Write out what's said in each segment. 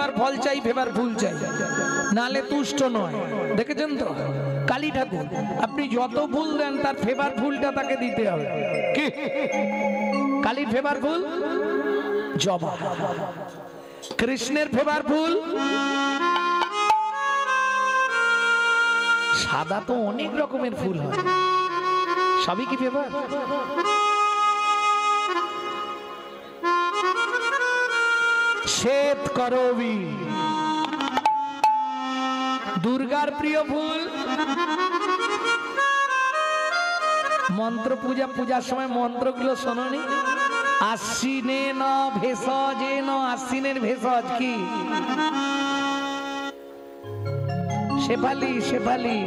Faber ফল চাই, Faber ফুল চাই, নালে তুষ্ট নয়। দেখেছেন তো কালী ঠাকুর, আপনি যত ফুল দেন তার ফেবার ফুলটা তাকে দিতে হবে। কি কালীর ফেবার ফুল? জবা। কৃষ্ণের ফেবার ফুল সাদা। তো অনেক রকমের ফুল হয়, সবই কি ফেবার? শ্বেত করবী দুর্গার প্রিয় ফুল। মন্ত্র পূজার সময় মন্ত্রগুলো শোনোনি? আশ্বিনেন ভেষজেন, আশ্বিনের ভেষজ কি? শেফালি। শেফালি,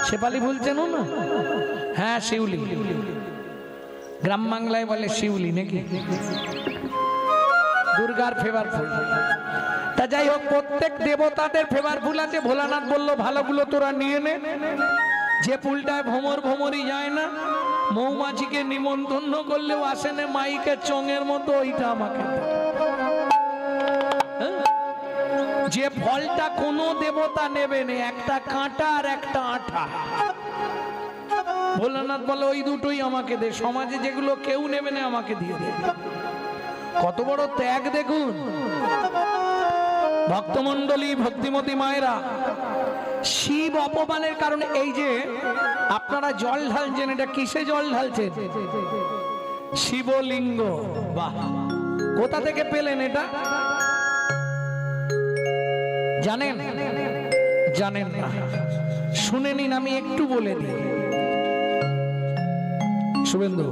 শেফালি ফুল চেনো না? হ্যাঁ, শিউলি। গ্রাম বাংলায় বলে শিউলি নাকি? দুর্গার ফেভার ফুল। তা যাই হোক, প্রত্যেক দেবতাদের ফেভার ফুল আছে। ভোলানাথ বললো ভালোগুলো তোরা নিয়ে নে, যে ফুলটায় ভ্রমরই যায় না, মৌমাছিকে নিমন্ত্রণ করলেও আসে না, মাইকে চঙের মতো, ওইটা আমাকে। যে ফলটা কোনো দেবতা নেবে না, একটা কাঁটা আর একটা আঠা, ভোলানাথ বলে ওই দুটোই আমাকে দে। সমাজে যেগুলো কেউ নেবে না আমাকে দিয়ে দে। কত বড় ত্যাগ দেখুন ভক্তমন্ডলী, ভক্তিমতী মায়েরা। শিব অপমানের কারণে এই যে আপনারা জল ঢালছেন, এটা কিসে জল ঢালছেন? শিবলিঙ্গ। বাহ, কোথা থেকে পেলেন এটা? জানেন? জানেন না? শুনে নিন, আমি একটু বলে দিই। শুভেন্দু,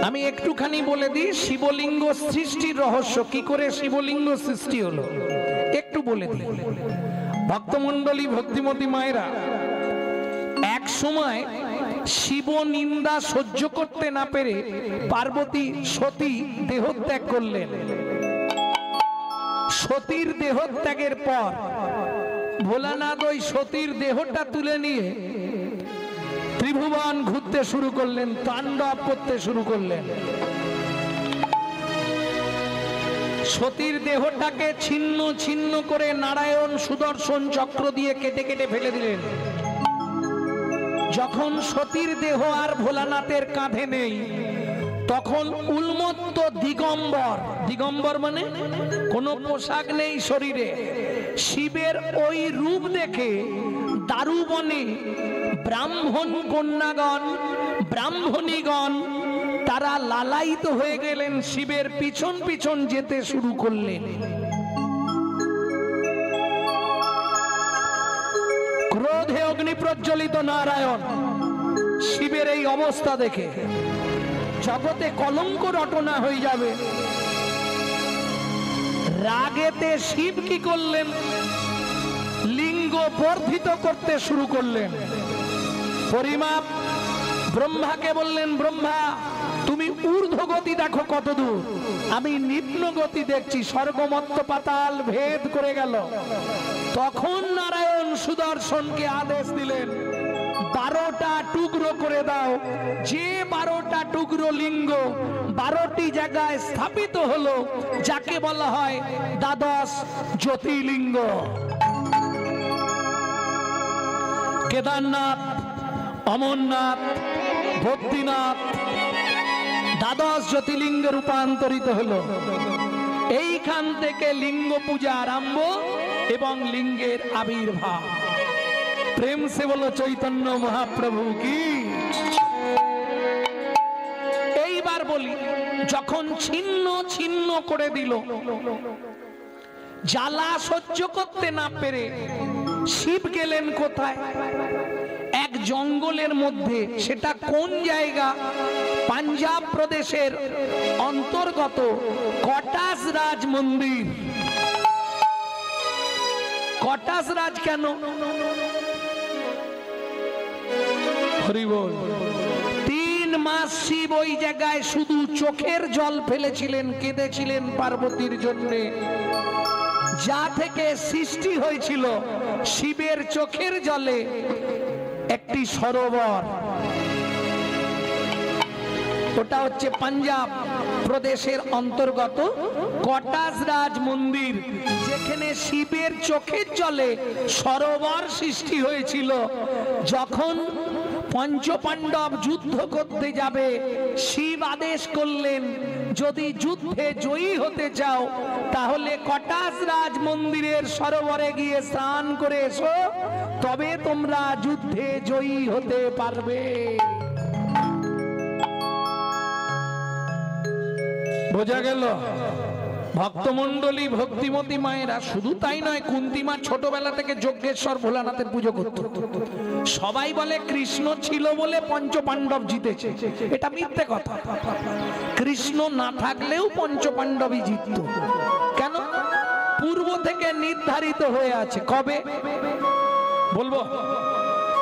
আমি একটুখানি বলে দিই শিবলিঙ্গ সৃষ্টির রহস্য, কি করে শিবলিঙ্গ সৃষ্টি হলো একটু বলে দিই। ভক্তমন্ডলী, ভক্তিমতী মায়েরা, এক সময় শিব নিন্দা সহ্য করতে না পেরে পার্বতী সতী দেহত্যাগ করলেন। সতীর দেহত্যাগের পর ভোলানাথ ওই সতীর দেহটা তুলে নিয়ে ত্রিভুবন ঘুরতে শুরু করলেন, তাণ্ডব করতে শুরু করলেন। সতীর দেহটাকে ছিন্ন ছিন্ন করে নারায়ণ সুদর্শন চক্র দিয়ে কেটে কেটে ফেলে দিলেন। যখন সতীর দেহ আর ভোলানাথের কাঁধে নেই, তখন উন্মত্ত দিগম্বর, দিগম্বর মানে কোনো পোশাক নেই শরীরে, শিবের ওই রূপ দেখে দারুবনে ব্রাহ্মণ কন্যাগণ, ব্রাহ্মণীগণ তারা লালায়িত হয়ে গেলেন, শিবের পিছন পিছন যেতে শুরু করলেন। ক্রোধে অগ্নি প্রজ্বলিত নারায়ণ শিবের এই অবস্থা দেখে জগতে কলঙ্ক রটনা হয়ে যাবে, রাগেতে শিব কি করলেন? লিঙ্গ বর্ধিত করতে শুরু করলেন। পরিমাপ ব্রহ্মাকে বললেন, ব্রহ্মা তুমি ঊর্ধ্ব গতি দেখো কত দূর, আমি নিম্ন গতি দেখছি, স্বর্গমত্ত পাতাল ভেদ করে গেল। তখন নারায়ণ সুদর্শনকে আদেশ দিলেন, 12টা টুকরো করে দাও। যে 12টা টুকরো লিঙ্গ 12টি জায়গায় স্থাপিত হলো, যাকে বলা হয় দ্বাদশ জ্যোতির্লিঙ্গ। কেদারনাথ, অমরনাথ, বদ্রীনাথ দ্বাদশ জ্যোতির্লিঙ্গে রূপান্তরিত হলো। এইখান থেকে লিঙ্গ পূজা আরম্ভ এবং লিঙ্গের আবির্ভাব। প্রেম সে বলো চৈতন্য মহাপ্রভু কি। এইবার বলি, যখন ছিন্ন ছিন্ন করে দিল, জ্বালা সহ্য করতে না পেরে শিব গেলেন কোথায়? এক জঙ্গলের মধ্যে। সেটা কোন জায়গা? পাঞ্জাব প্রদেশের অন্তর্গত কটাস রাজ মন্দির। কটাস রাজ কেন? হরি বল। 3 মাস শিব ওই জায়গায় শুধু চোখের জল ফেলেছিলেন, কেঁদেছিলেন পার্বতীর জন্যে। যা থেকে সৃষ্টি হয়েছিল শিবের চোখের জলে একটি সরোবর। ওটা হচ্ছে পাঞ্জাব প্রদেশের অন্তর্গত কটাসরাজ মন্দির, যেখানে শিবের চোখের জলে সরোবর সৃষ্টি হয়েছিল। যখন পঞ্চপাণ্ডব যুদ্ধ করতে যাবে, শিব আদেশ করলেন, যদি যুদ্ধে জয়ী হতে চাও তাহলে কটাসরাজ মন্দিরের সরোবরে গিয়ে স্নান করে এসো, তবে তোমরা যুদ্ধে জয়ী হতে পারবে। বোঝা গেল? ভক্তমণ্ডলী, ভক্তিমতী মায়েরা, শুধু তাই নয়, কুন্তী মা ছোটবেলা থেকে যজ্ঞেশ্বর ভোলানাথের পুজো করত। সবাই বলে কৃষ্ণ ছিল বলে পঞ্চপাণ্ডব জিতেছে, এটা মিথ্যে কথা। কৃষ্ণ না থাকলেও পঞ্চপাণ্ডবই জিতত। কেন? পূর্ব থেকে নির্ধারিত হয়ে আছে। কবে বলবো?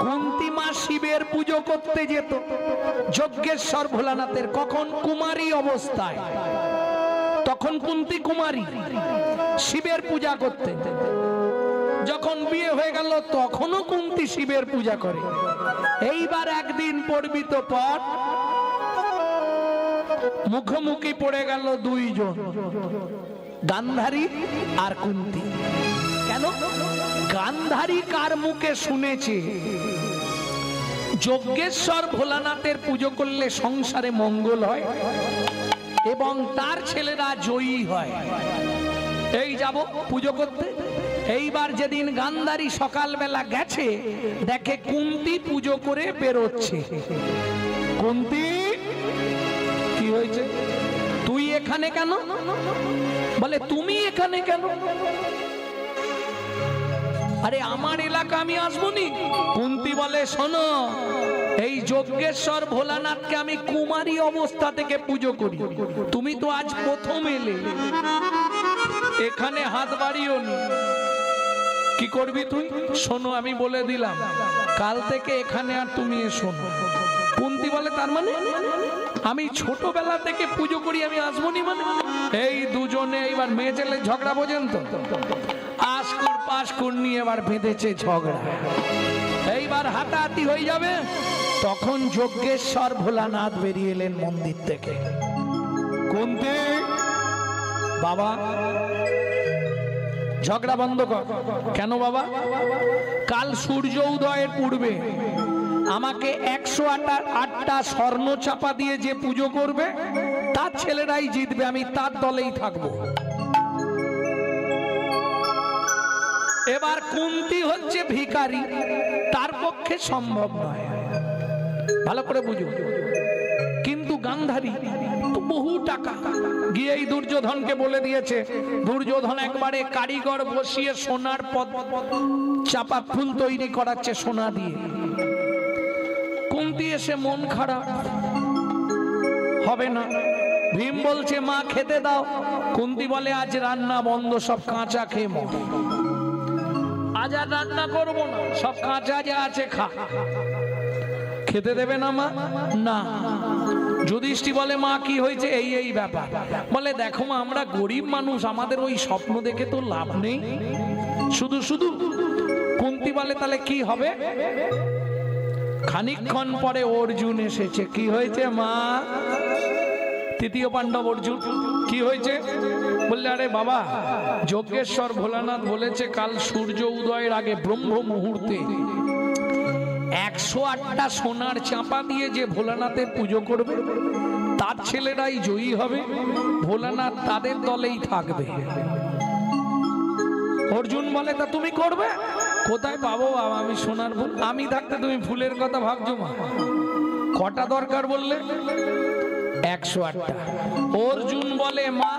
কুন্তী মা শিবের পুজো করতে যেত যজ্ঞেশ্বর ভোলানাথের, কখন? কুমারী অবস্থায়। তখন কুন্তী কুমারী, শিবের পূজা করতে। যখন বিয়ে হয়ে গেল তখনও কুন্তী শিবের পূজা করে। এইবার একদিন পর্বিত পর মুখোমুখি পড়ে গেল দুইজন, গান্ধারী আর কুন্তী। কেন? গান্ধারী কার মুখে শুনেছে যজ্ঞেশ্বর ভোলানাথের পুজো করলে সংসারে মঙ্গল হয় এবং তার ছেলেরা জয়ী হয়। এই যাব পুজো করতে। এইবার যেদিন গান্ধারী সকালবেলা গেছে, দেখে কুন্তী পুজো করে বেরোচ্ছে। কুন্তী, কি হয়েছে? তুই এখানে কেন? বলে তুমি এখানে কেন? আরে আমার এলাকা, আমি আসবো নি। কুন্তী বলে, শোনো, এই যজ্ঞেশ্বর ভোলানাথকে আমি কুমারী অবস্থা থেকে পুজো করি, তুমি তো আজ প্রথম এলে, এখানে হাত বাড়িও নি। কি করবি তুই? শোনো, আমি বলে দিলাম, কাল থেকে এখানে আর তুমি এসো না। কুন্তী বলে, তার মানে? আমি ছোটবেলা থেকে পুজো করি, আমি আসবো নি মানে? এই দুজনে এইবার মেয়ে ছেলে ঝগড়া, বোঝেন তো? আশকুর পাশকুর নিয়ে এবার বেঁধেছে ঝগড়া। এইবার হাতাহাতি হয়ে যাবে। তখন যজ্ঞেশ্বর ভোলানাথ বেরিয়ে এলেন মন্দির থেকে। কুন্তী, বাবা ঝগড়া বন্ধ কর। কেন বাবা? কাল সূর্য উদয়ের পূর্বে আমাকে 108টা স্বর্ণ চাপা দিয়ে যে পুজো করবে তার ছেলেরাই জিতবে, আমি তার দলেই থাকবো। এবার কুন্তী হচ্ছে ভিখারি, তার পক্ষে সম্ভব নয়, ভালো করে বুঝো। কিন্তু গান্ধারী তো বহু টাকা, গিয়ে এই দুর্যোধনকে বলে দিয়েছে। দুর্যোধন একবারে কারিগর বসিয়ে সোনার পদ চাপা ফুল তৈরি করাচ্ছে সোনা দিয়ে। কুন্তী এসে মন খারাপ, হবে না। ভীম বলছে, মা খেতে দাও। কুন্তী বলে, আজ রান্না বন্ধ, সব কাঁচা খেয়ে মর। আজ আর রান্না করবো না, সব কাঁচা যা আছে খা। খেতে দেবে না মা? না। যুধিষ্ঠির বলে, মা কি হয়েছে? এই এই ব্যাপার। বলে, দেখো মা, আমরা গরিব মানুষ, আমাদের ওই স্বপ্ন দেখে তো লাভ নেই, শুধু শুধু। কুন্তী বলে, তাহলে কি হবে? খানিকক্ষণ পরে অর্জুন এসেছে। কি হয়েছে মা? তৃতীয় পাণ্ডব অর্জুন। কি হয়েছে? বললে, আরে বাবা, যজ্ঞেশ্বর ভোলানাথ বলেছে কাল সূর্য উদয়ের আগে ব্রহ্ম মুহূর্তে 108টা সোনার চাপা দিয়ে যে ভোলানাথের পুজো করবে তার ছেলেরাই জয়ী হবে, ভোলানাথ তাদের দলেই থাকবে। অর্জুন বলে, তা তুমি করবে? কোথায় পাবো বাবা আমি সোনার ফুল? আমি থাকতে তুমি ফুলের কথা ভাবছো মা? কটা দরকার বললে? 108টা। অর্জুন বলে, মা,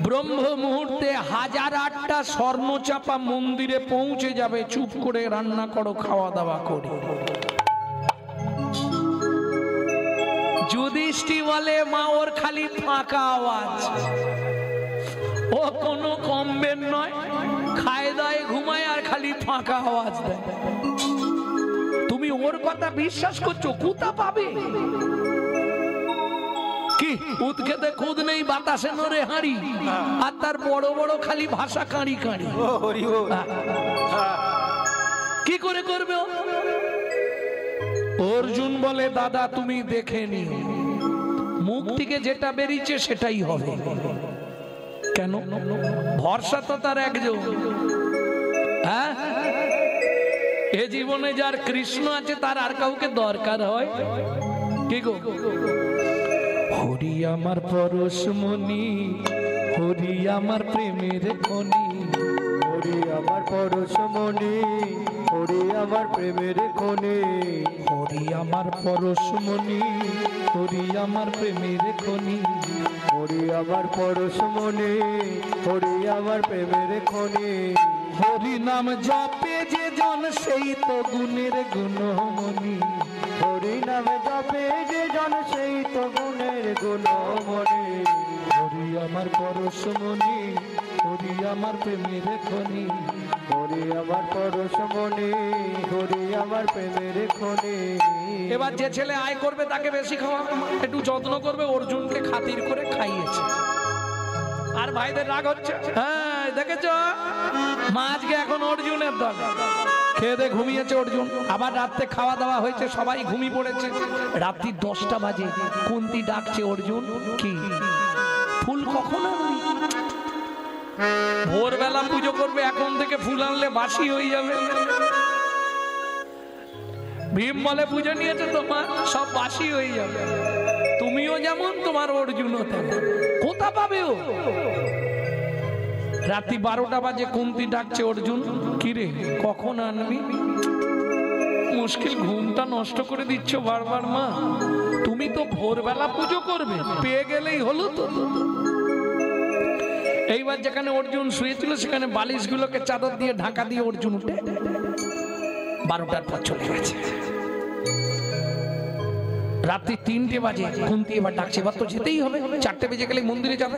ব্রহ্ম মুহূর্তে 1008টা স্বর্ণ চাপা মন্দিরে পৌঁছে যাবে, চুপ করে রান্না করো, খাওয়া দাওয়া করি। যুধিষ্ঠির বলে, মা, ওর খালি ফাঁকা আওয়াজ, ও কোনো কমবেন নয়, খায় দায় ঘুমায় আর খালি ফাঁকা আওয়াজ দেয়। তুমি ওর কথা বিশ্বাস করছো? কোথা পাবে? কি উৎখেতে খুদ নেই, বাতাসে নড়ে হাঁড়ি, আর তার বড় বড় খালি ভাষা কাঁড়ি কাঁড়ি। কি করে করবে? অর্জুন বলে, দাদা তুমি দেখে নিও, মুখ থেকে যেটা বেরিয়েছে সেটাই হবে। কেন? ভরসা তো তার একজন। হ্যাঁ, এ জীবনে যার কৃষ্ণ আছে তার আর কাউকে দরকার হয় কি গো? হরি আমার পরশমণি, হরি আমার প্রেমের খনি, হরি আমার পরশমণি, হরি আমার প্রেমের খনি, হরি আমার পরশমণি, হরি আমার প্রেমের খনি, হরি আমার পরশমণি, হরি আমার প্রেমের খনি। হরি নাম জপে যে জন সেই তো গুণের গুণমণি, হরি নামে জপে যে জন সেই তো গুণের গুণমণি। হরি আমার পরশমণি, হরি আমার প্রেমের খনি, হরি আমার পরশমণি, হরি আমার প্রেমের খনি। এবার যে ছেলে আয় করবে তাকে বেশি খাওয়াবে, একটু যত্ন করবে, অর্জুনকে খাতির করে খাইয়েছে। আর ভাইদের রাগ হচ্ছে, হ্যাঁ দেখেছ মা আজকে এখন অর্জুনের দল, খেয়ে দিয়ে ঘুমিয়েছে অর্জুন। আবার রাত্রে খাওয়া দাওয়া হয়েছে, সবাই ঘুমিয়ে পড়েছে। রাত্রি 10টা বাজে কুন্তি ডাকছে, অর্জুন কি ফুল কখন আনবি? ভোরবেলা পুজো করবে, এখন থেকে ফুল আনলে বাসি হয়ে যাবে। ভীম বলে পুজো নিয়েছে তোমার, সব বাসি হয়ে যাবে। তুমিও যেমন, তোমার অর্জুনও তেমন। কোথা পাবে ও? রাত্রি 12টা বাজে কুন্তি ডাকছে, অর্জুন কিরে কখন আনবি? মুশকিল, ঘুমটা নষ্ট করে দিচ্ছ বারবার মা। তুমি তো ভোরবেলা পুজো করবে, পেয়ে গেলেই হলো তো। এইবার যেখানে অর্জুন শুয়েছিল সেখানে বালিশগুলোকে চাদর দিয়ে ঢাকা দিয়ে অর্জুন উঠে 12টার পর চলে গেছে। রাত্রি 3টে বাজে কুন্তি এবার ডাকছে, এবার তো যেতেই হবে, 4টে বেজে গেলে মন্দিরে যাবে।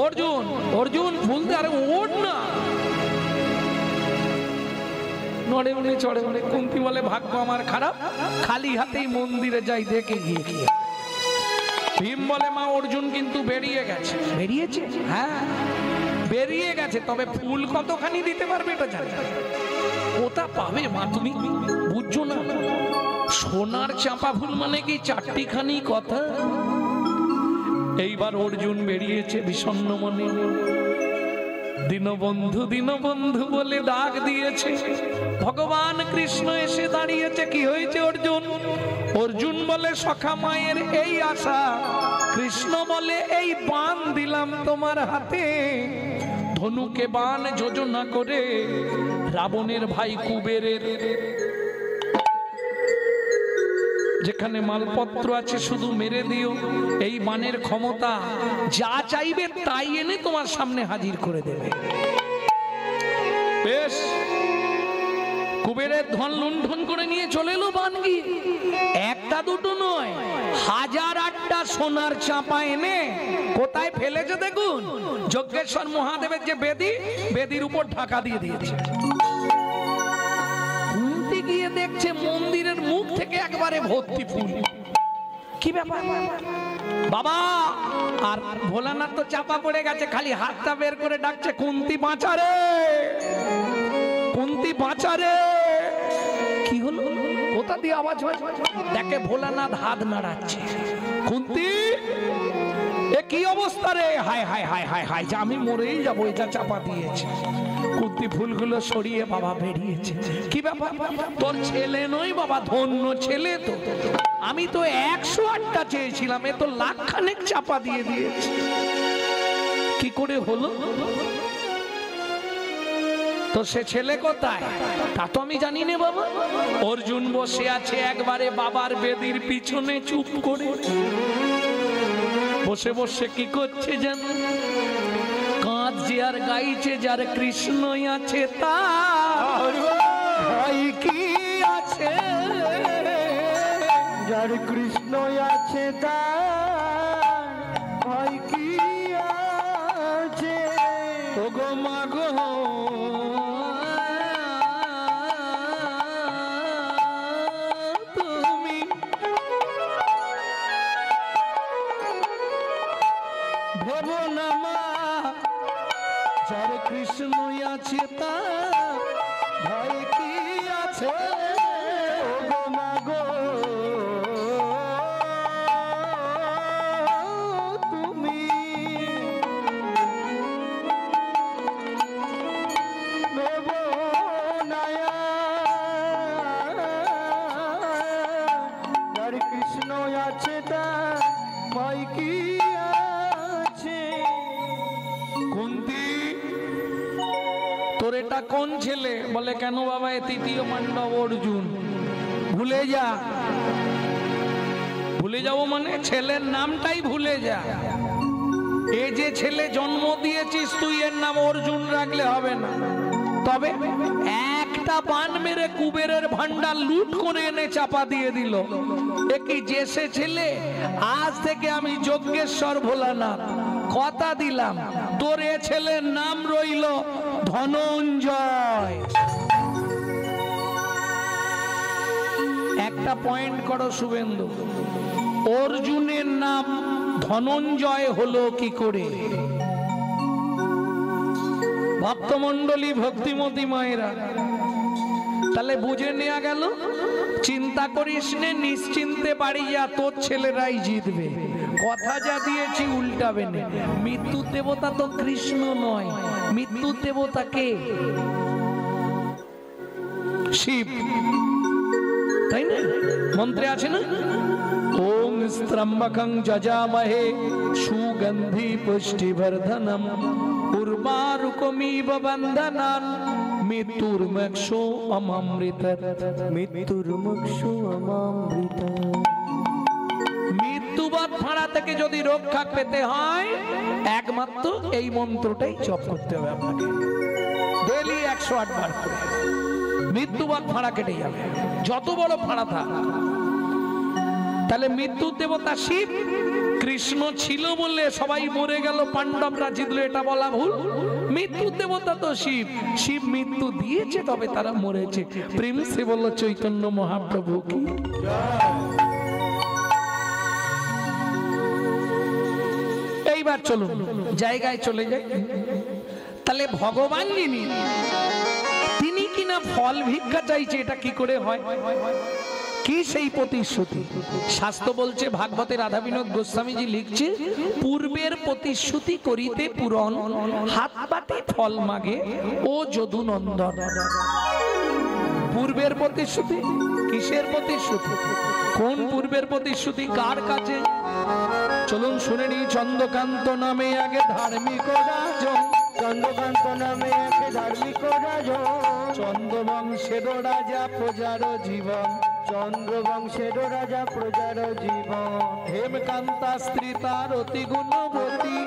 অর্জুন, অর্জুন বলতে, আরে ওঠ না। নড়ে উড়ে চড়ে উড়ে। কুন্তি বলে ভাগ্য আমার খারাপ, খালি হাতেই মন্দিরে যাই, দেখে গিয়ে গিয়ে। ভীম বলে মা অর্জুন কিন্তু বেরিয়ে গেছে। বেরিয়েছে? হ্যাঁ বেরিয়ে গেছে, তবে ফুল কতখানি দিতে পারবে এটা জানি। কোথা পাবে মা তুমি বুঝছো না? সোনার চাঁপা ফুল মানে কি 4টিখানি কথা। এইবার অর্জুন বেরিয়েছে বিষণ্ণ মনে। দীনবন্ধু দীনবন্ধু বলে ডাক দিয়েছে, ভগবান কৃষ্ণ এসে দাঁড়িয়েছে। কি হয়েছে অর্জুন? অর্জুন বলে সখা মায়ের এই আশা। কৃষ্ণ বলে এই বাণ দিলাম তোমার হাতে, ধনুকে বাণ যোজনা করে রাবণের ভাই কুবেরের যেখানে মালপত্র আছে শুধু মেরে দিও। এই বাণের ক্ষমতা যা চাইবে তাই এনে তোমার সামনে হাজির করে দেবে। বেশ, কুবেরের ধন লুণ্ঠন করে নিয়ে চলে এলো বাণ গিয়ে। একটা দুটো নয়, 1008টা সোনার চাপা এনে কোথায় ফেলেছে দেখুন, যজ্ঞেশ্বর মহাদেবের যে বেদি, বেদির উপর ঢাকা দিয়ে দিয়েছে। গিয়ে দেখছে মন্দিরের মুখ থেকে একবারে ভর্তি ফুল। কি ব্যাপার বাবা? আর ভোলানাথ তো চাপা পড়ে গেছে, খালি হাতটা বের করে ডাকছে, কুন্তি বাঁচা রে, কুন্তি বাঁচা রে। কি হলো? কোথা দিয়ে আওয়াজ হয়? দেখে ভোলানাথ হাত নাড়াচ্ছে। কুন্তি এ কি অবস্থা রে? হায় হায় হায় হায় হায়, যে আমি মরেই যাবো, এটা চাপা দিয়েছে। কুন্তি ফুলগুলো সরিয়ে বাবা বেরিয়েছে। কি ব্যাপার? তোর ছেলে নই বাবা, ধন্য ছেলে তো। আমি তো 108টা চেয়েছিলাম, এ তো লাখখানেক চাপা দিয়ে দিয়েছে। কি করে হলো? তো সে ছেলে কোথায় তা তো আমি জানি না বাবা। অর্জুন বসে আছে একবারে বাবার বেদির পিছনে চুপ করে। বসে বসে কি করছে যেন, কাঁদছে আর গাইছে, যার কৃষ্ণ আছে তার ভাই কি আছে, যার কৃষ্ণ আছে তার ভাই কি আছে। ওগো মাগো তুমি ভেবো না মা, যার কৃষ্ণ আছে তার ভয় কি আছে। ওগো মাগো ওরা কোন ছেলে? বলে কেন বাবা, এ তৃতীয় পাণ্ডব অর্জুন। ভুলে যা। ভুলে যাবো মানে ছেলের নামটাই ভুলে যা। এ যে ছেলে জন্ম দিয়েছিস তুই, এর নাম অর্জুন রাখলে হবে না। তবে একটা বান মেরে কুবেরের ভান্ডার লুট করে এনে চাপা দিয়ে দিল। এ কি জেসে ছেলে? আজ থেকে আমি যজ্ঞেশ্বর ভোলানাথ কথা দিলাম, তোর এ ছেলের নাম রইল ধনঞ্জয়। একটা পয়েন্ট করো শুভেন্দু, অর্জুনের নাম ধনঞ্জয় হলো কি করে? ভক্তমণ্ডলী, ভক্তিমতী মায়েরা, তাহলে বুঝে নেওয়া গেল। চিন্তা করিস নে, নিশ্চিন্তে বাড়ি যা, তোর ছেলেরাই জিতবে। কথা যা দিয়েছি উল্টাবে না। মৃত্যুর দেবতা তো কৃষ্ণ নয়, মৃত্যুর দেবতা কে? শিব, তাই না? মন্ত্রে আছে না, ওম স্ত্রম্বকং যজামহে সুগন্ধি পুষ্টিবর্ধনম উর্বারুকমিব বন্ধনান মৃত্যুর্মক্ষো অমৃতৎ। মৃত্যুর্মুক্ষু অমৃত। মৃত্যুবৎ ফাঁড়া থেকে যদি রক্ষা পেতে হয় একমাত্র এই মন্ত্রটাই জপ করতে হবে আপনাকে, ডেইলি 108 বার করে। মৃত্যুবৎ ফাঁড়া কেটে যাবে, যত বড় ফাঁড়া থাক। তাহলে মৃত্যুর দেবতা শিব। কৃষ্ণ ছিল বলে সবাই মরে গেল, পাণ্ডবরা জিতলো, এটা বলা ভুল। মৃত্যুর দেবতা তো শিব। শিব মৃত্যু দিয়েছে, তবে তারা মরেছে। প্রেম সে বলল চৈতন্য মহাপ্রভু কি। এইবার চলুন জায়গায় চলে যাই। তাহলে ভগবান যিনি, তিনি কিনা ফল ভিক্ষা চাইছে, এটা কি করে হয়? কি সেই প্রতিশ্রুতি? শাস্ত্র বলছে, ভাগবতে রাধা বিনোদ গোস্বামীজি লিখছে, পূর্বের প্রতিশ্রুতি করিতে পূরণ, হাত পাতে ফল মাগে ও যদু নন্দন। পূর্বের প্রতিশ্রুতি, কিসের প্রতিশ্রুতি? কোন পূর্বের প্রতিশ্রুতি, কার কাছে? চলুন শুনে নি। চন্দ্রকান্ত নামে আগে ধার্মিক রাজন, চন্দ্রকান্ত নামে এক ধার্মিক রাজন, চন্দ্রবংশের রাজা প্রজার জীবন, চন্দ্রবংশের রাজা প্রজার জীবন। হেমকান্তা স্ত্রী তার অতি গুণবতী,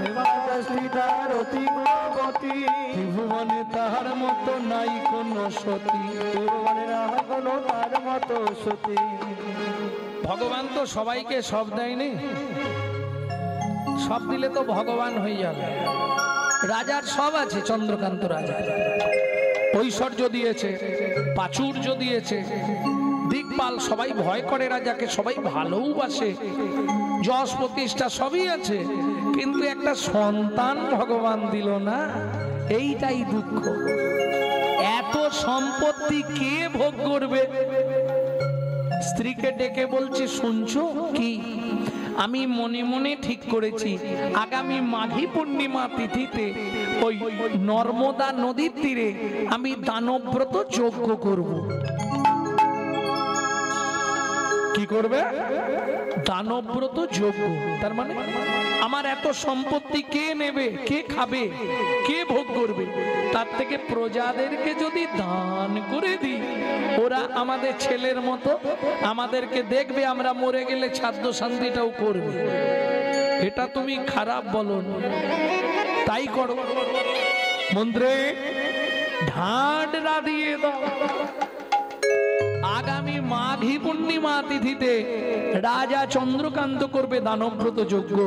হেমকান্তা স্ত্রী তার অতি গুণবতী, ত্রিভুবনে তাহার মতো নাই কোনো সতী। ত্রিভুবনে নাহি কোনো তার মতো সতী। ভগবান তো সবাইকে সব দেয়নি, সব দিলে তো ভগবান হয়ে যাবে। রাজার সব আছে, চন্দ্রকান্ত রাজা ঐশ্বর্য দিয়েছে, প্রাচুর্য দিয়েছে, দিকপাল, সবাই ভয় করে রাজাকে, সবাই ভালোবাসে, যশ প্রতিষ্ঠা সবই আছে, কিন্তু একটা সন্তান ভগবান দিল না, এইটাই দুঃখ। এত সম্পত্তি কে ভোগ করবে? স্ত্রীকে ডেকে বলছে, শুনছো কি? আমি মনে মনে ঠিক করেছি, আগামী মাঘী পূর্ণিমা তিথিতে ওই নর্মদা নদীর তীরে আমি দানব্রত যজ্ঞ করব। কি করবে? দানব্রত যজ্ঞ। তার মানে আমার এত সম্পত্তি কে নেবে, কে খাবে, কে ভোগ করবে? তার থেকে প্রজাদেরকে যদি দান করে দিই, ওরা আমাদের ছেলের মতো আমাদেরকে দেখবে, আমরা মরে গেলে ছাদ্য শান্তিটাও করবে। এটা তুমি খারাপ বলো না, তাই করো। মন্ত্রে ঢাডরা দিয়ে দাও। আগামী মাঘী পূর্ণিমা তিথিতে রাজা চন্দ্রকান্ত করবে দানব্রত যজ্ঞ।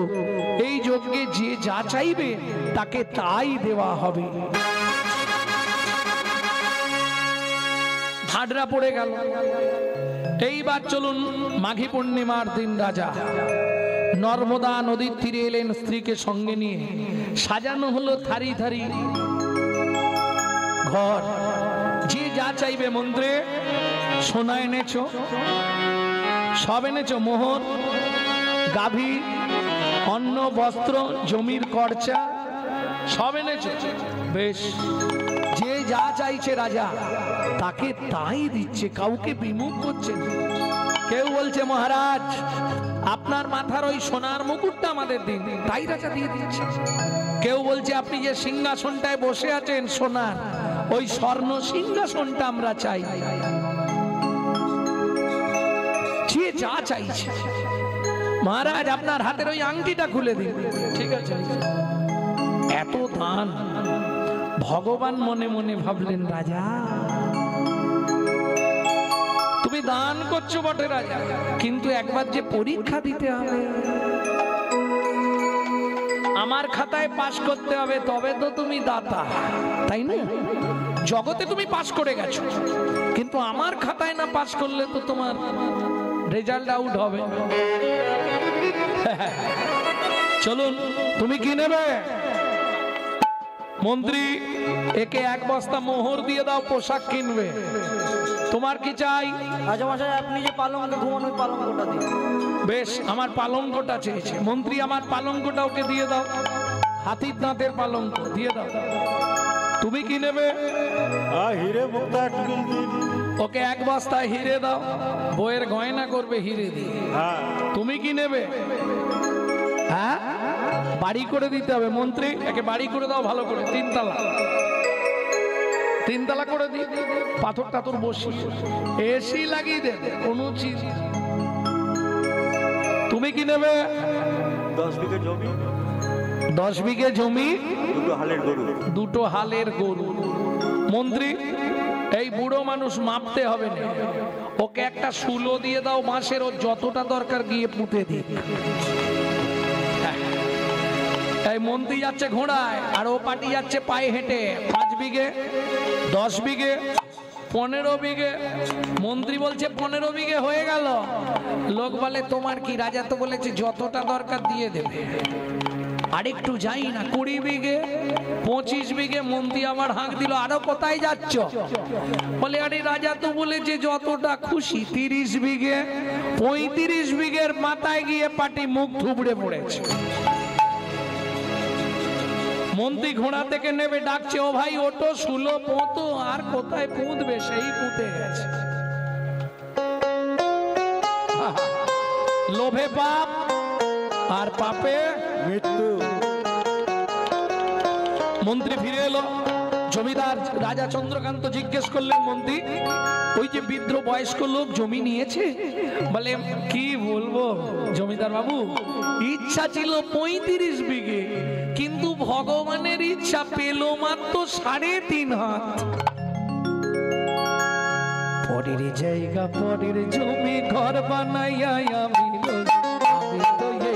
এই যজ্ঞে যে যা চাইবে তাকে তাই দেওয়া হবে। ধাডরা পড়ে গেল। এইবার চলুন, মাঘী পূর্ণিমার দিন রাজা নর্মদা নদীর তীরে এলেন স্ত্রীকে সঙ্গে নিয়ে। সাজানো হলো থারি থারি ঘর, যে যা চাইবে। মন্ত্রে সোনা এনেছো, সব এনেছো, মোহর, গাভী, অন্ন, বস্ত্র, জমির খরচা সব এনেছো। বেশ, যে যা চাইছে রাজা তাকে তাই দিচ্ছে, কাউকে বিমুখ করছে না। কেউ বলছে, মহারাজ আপনার মাথার ওই সোনার মুকুটটা আমাদের দিন, তাই রাজা দিয়ে দিচ্ছে। কেউ বলছে, আপনি যে সিংহাসনটায় বসে আছেন সোনার, ওই স্বর্ণ সিংহাসনটা আমরা চাই। যে যা চাইছে, মহারাজ আপনার হাতের ওই আংটিটা খুলে দিন। ঠিক আছে, এত দান। ভগবান মনে মনে ভাবলেন, রাজা তুমি দান করছো বটে রাজা, কিন্তু একবার যে পরীক্ষা দিতে হবে, আমার খাতায় পাশ করতে হবে, তবে তো তুমি দাতা, তাই না? জগতে তুমি পাশ করে গেছো, কিন্তু আমার খাতায় না পাশ করলে তো তোমার রেজাল্ট আউট হবে। চলুন, তুমি কি নেবে? মন্ত্রী, একে এক বস্তা মোহর দিয়ে দাও, পোশাক কিনবে। তোমার কি চাই? রাজা মশাই, আপনি যে পালঙ্কে ঘুমান, ওই পালঙ্কটা দিন। বেশ, আমার পালঙ্কটা চেয়েছে। মন্ত্রী, আমার পালঙ্কটা ওকে দিয়ে দাও, হাতির দাঁতের পালঙ্ক দিয়ে দাও। তুমি কি নেবে? হিরে মুক্তা দিন। ওকে এক বস্তা হিরে দাও, বইয়ের গয়না করবে হিরে দিয়ে। তুমি কি নেবে? হ্যাঁ, বাড়ি করে দিতে হবে। মন্ত্রী, একে বাড়ি করে দাও ভালো করে, তিনতলা, তিনতলা করে দি, পাথর টাথর বসি, এসি লাগিয়ে দেবে, কোনো চিজ। তুমি কি নেবে? 10 বিঘে জমি। 10 বিঘে জমি, 2 হালের গরু। 2 হালের গরু। মন্ত্রী, এই বুড়ো মানুষ মাপতে হবে না, ওকে একটা শুলো দিয়ে দাও বাঁশের, ওর যতটা দরকার গিয়ে পুঁতে দিক। এই মন্ত্রী যাচ্ছে ঘোড়ায়, আর ও পাটি যাচ্ছে পায়ে হেঁটে। 5 বিঘে, 10 বিঘে, 15 বিঘে। মন্ত্রী বলছে 15 বিঘে হয়ে গেল। লোক বলে, তোমার কি? রাজা তো বলেছে যতটা দরকার দিয়ে দেবে। আরেকটু যাই না, 20 বিঘে, 25 বিঘে। মন্ত্রী আমার হাঁক দিল, আরো কোথায় যাচ্ছ? বলে, আরে রাজা তো বলেছে যতটা খুশি। 30 বিঘে, 35 বিঘের মাথায় গিয়ে পাটি মুখ থুবড়ে পড়েছে। মন্ত্রী ঘোড়া থেকে নেবে, ডাকছে, ও ভাই ওটো, শুলো পোঁতো। আর কোথায় পুঁতবে, সেই পুঁতে গেছে। লোভে পাপ, আর পাপে মৃত্যু। মন্ত্রী ফিরে এলো। জমিদার রাজা চন্দ্রকান্ত জিজ্ঞেস করলেন, মন্ত্রী, ওই যে বৃদ্ধ বয়স্ক লোক জমি নিয়েছে? বলে, কি বলবো জমিদার বাবু, ইচ্ছা ছিল 35 বিঘে, কিন্তু ভগবানের ইচ্ছা পেল মাত্র 3.5 হাত। পরের জায়গা, পরের জমি, ঘর বানাইয়া আমি তো এই জমির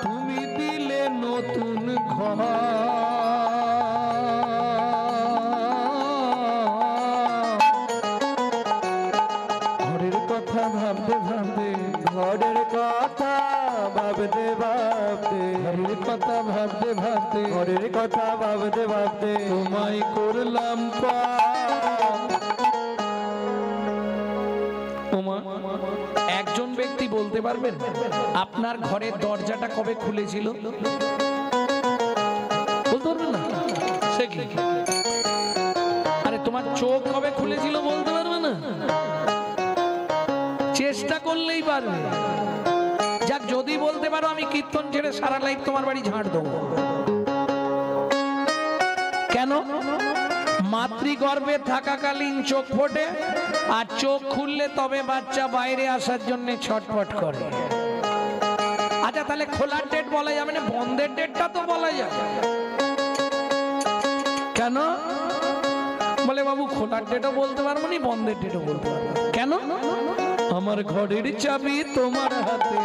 তুমি দিলে নতুন ঘর, ঘরের কথা ভাবতে ভাবতে, ঘরের কথা ভাবতে ভাবতে, ঘরের কথা ভাবতে ভাবতে, ঘরের কথা ভাবতে ভাবতে তোমায় করলাম একজন ব্যক্তি বলতে পারবেন আপনার ঘরের দরজাটা কবে খুলেছিল? বলতে পারবেন না? সে কি? আরে তোমার চোখ কবে খুলেছিল বলতে পারবে না? চেষ্টা করলেই পারবে। যাক, যদি বলতে পারো, আমি কীর্তন ছেড়ে সারা লাইফ তোমার বাড়ি ঝাড় দেবো। কেন? মাতৃগর্ভে থাকাকালীন চোখ ফোটে, আর চোখ খুললে তবে বাচ্চা বাইরে আসার জন্য ছটফট করে। আচ্ছা, তাহলে খোলার ডেট বলা যাবে না, বন্ধের ডেটটা তো বলা যাবে। কেন? বলে, বাবু খোলার ডেটও বলতে পারবো না, বন্ধের ডেটও বলতে পারবো। কেন? আমার ঘরের চাবি তোমার হাতে,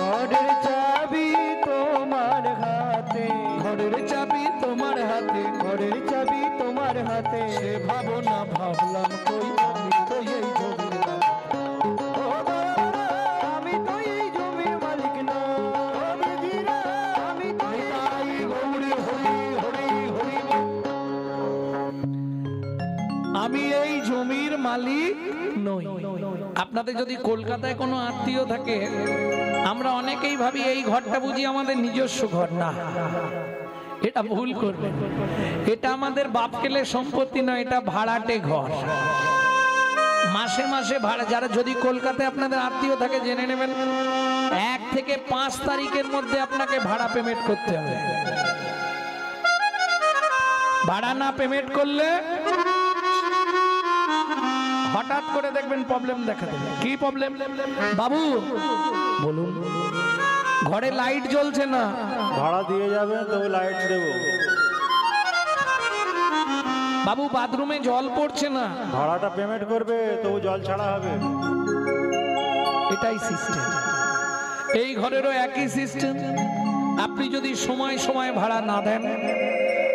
ঘরের চাবি তোমার হাতে, ঘরের চাবি তোমার হাতে, ঘরের চাবি তোমার হাতে। সে ভাবনা ভাবলাম কই, আমি তো এই জমির মালিক। আমি তো এই জমির মালিক না, আমি তো আমি এই জমির মালিক নই। আপনাদের যদি কলকাতায় কোনো আত্মীয় থাকে, আমরা অনেকেই ভাবি এই ঘরটা বুঝি আমাদের নিজস্ব ঘর। না, এটা ভুল করবেন। এটা আমাদের বাপ কেলে সম্পত্তি নয়, এটা ভাড়াটে ঘর। মাসে মাসে ভাড়া, যারা যদি কলকাতায় আপনাদের আত্মীয় থাকে জেনে নেবেন, 1 থেকে 5 তারিখের মধ্যে আপনাকে ভাড়া পেমেন্ট করতে হবে। ভাড়া না পেমেন্ট করলে হঠাৎ করে দেখবেন প্রবলেম দেখা দেবে। কি প্রবলেম? বাবু বলুন। ঘরে লাইট জ্বলছে না, ভাড়া দিয়ে যাবেন তো লাইট দেবো। বাবু বাথরুমে জল পড়ছে না, ভাড়াটা পেমেন্ট করবে তো জল ছাড়া হবে। এটাই সিস্টেম। এই ঘরেরও একই সিস্টেম। আপনি যদি সময় সময় ভাড়া না দেন,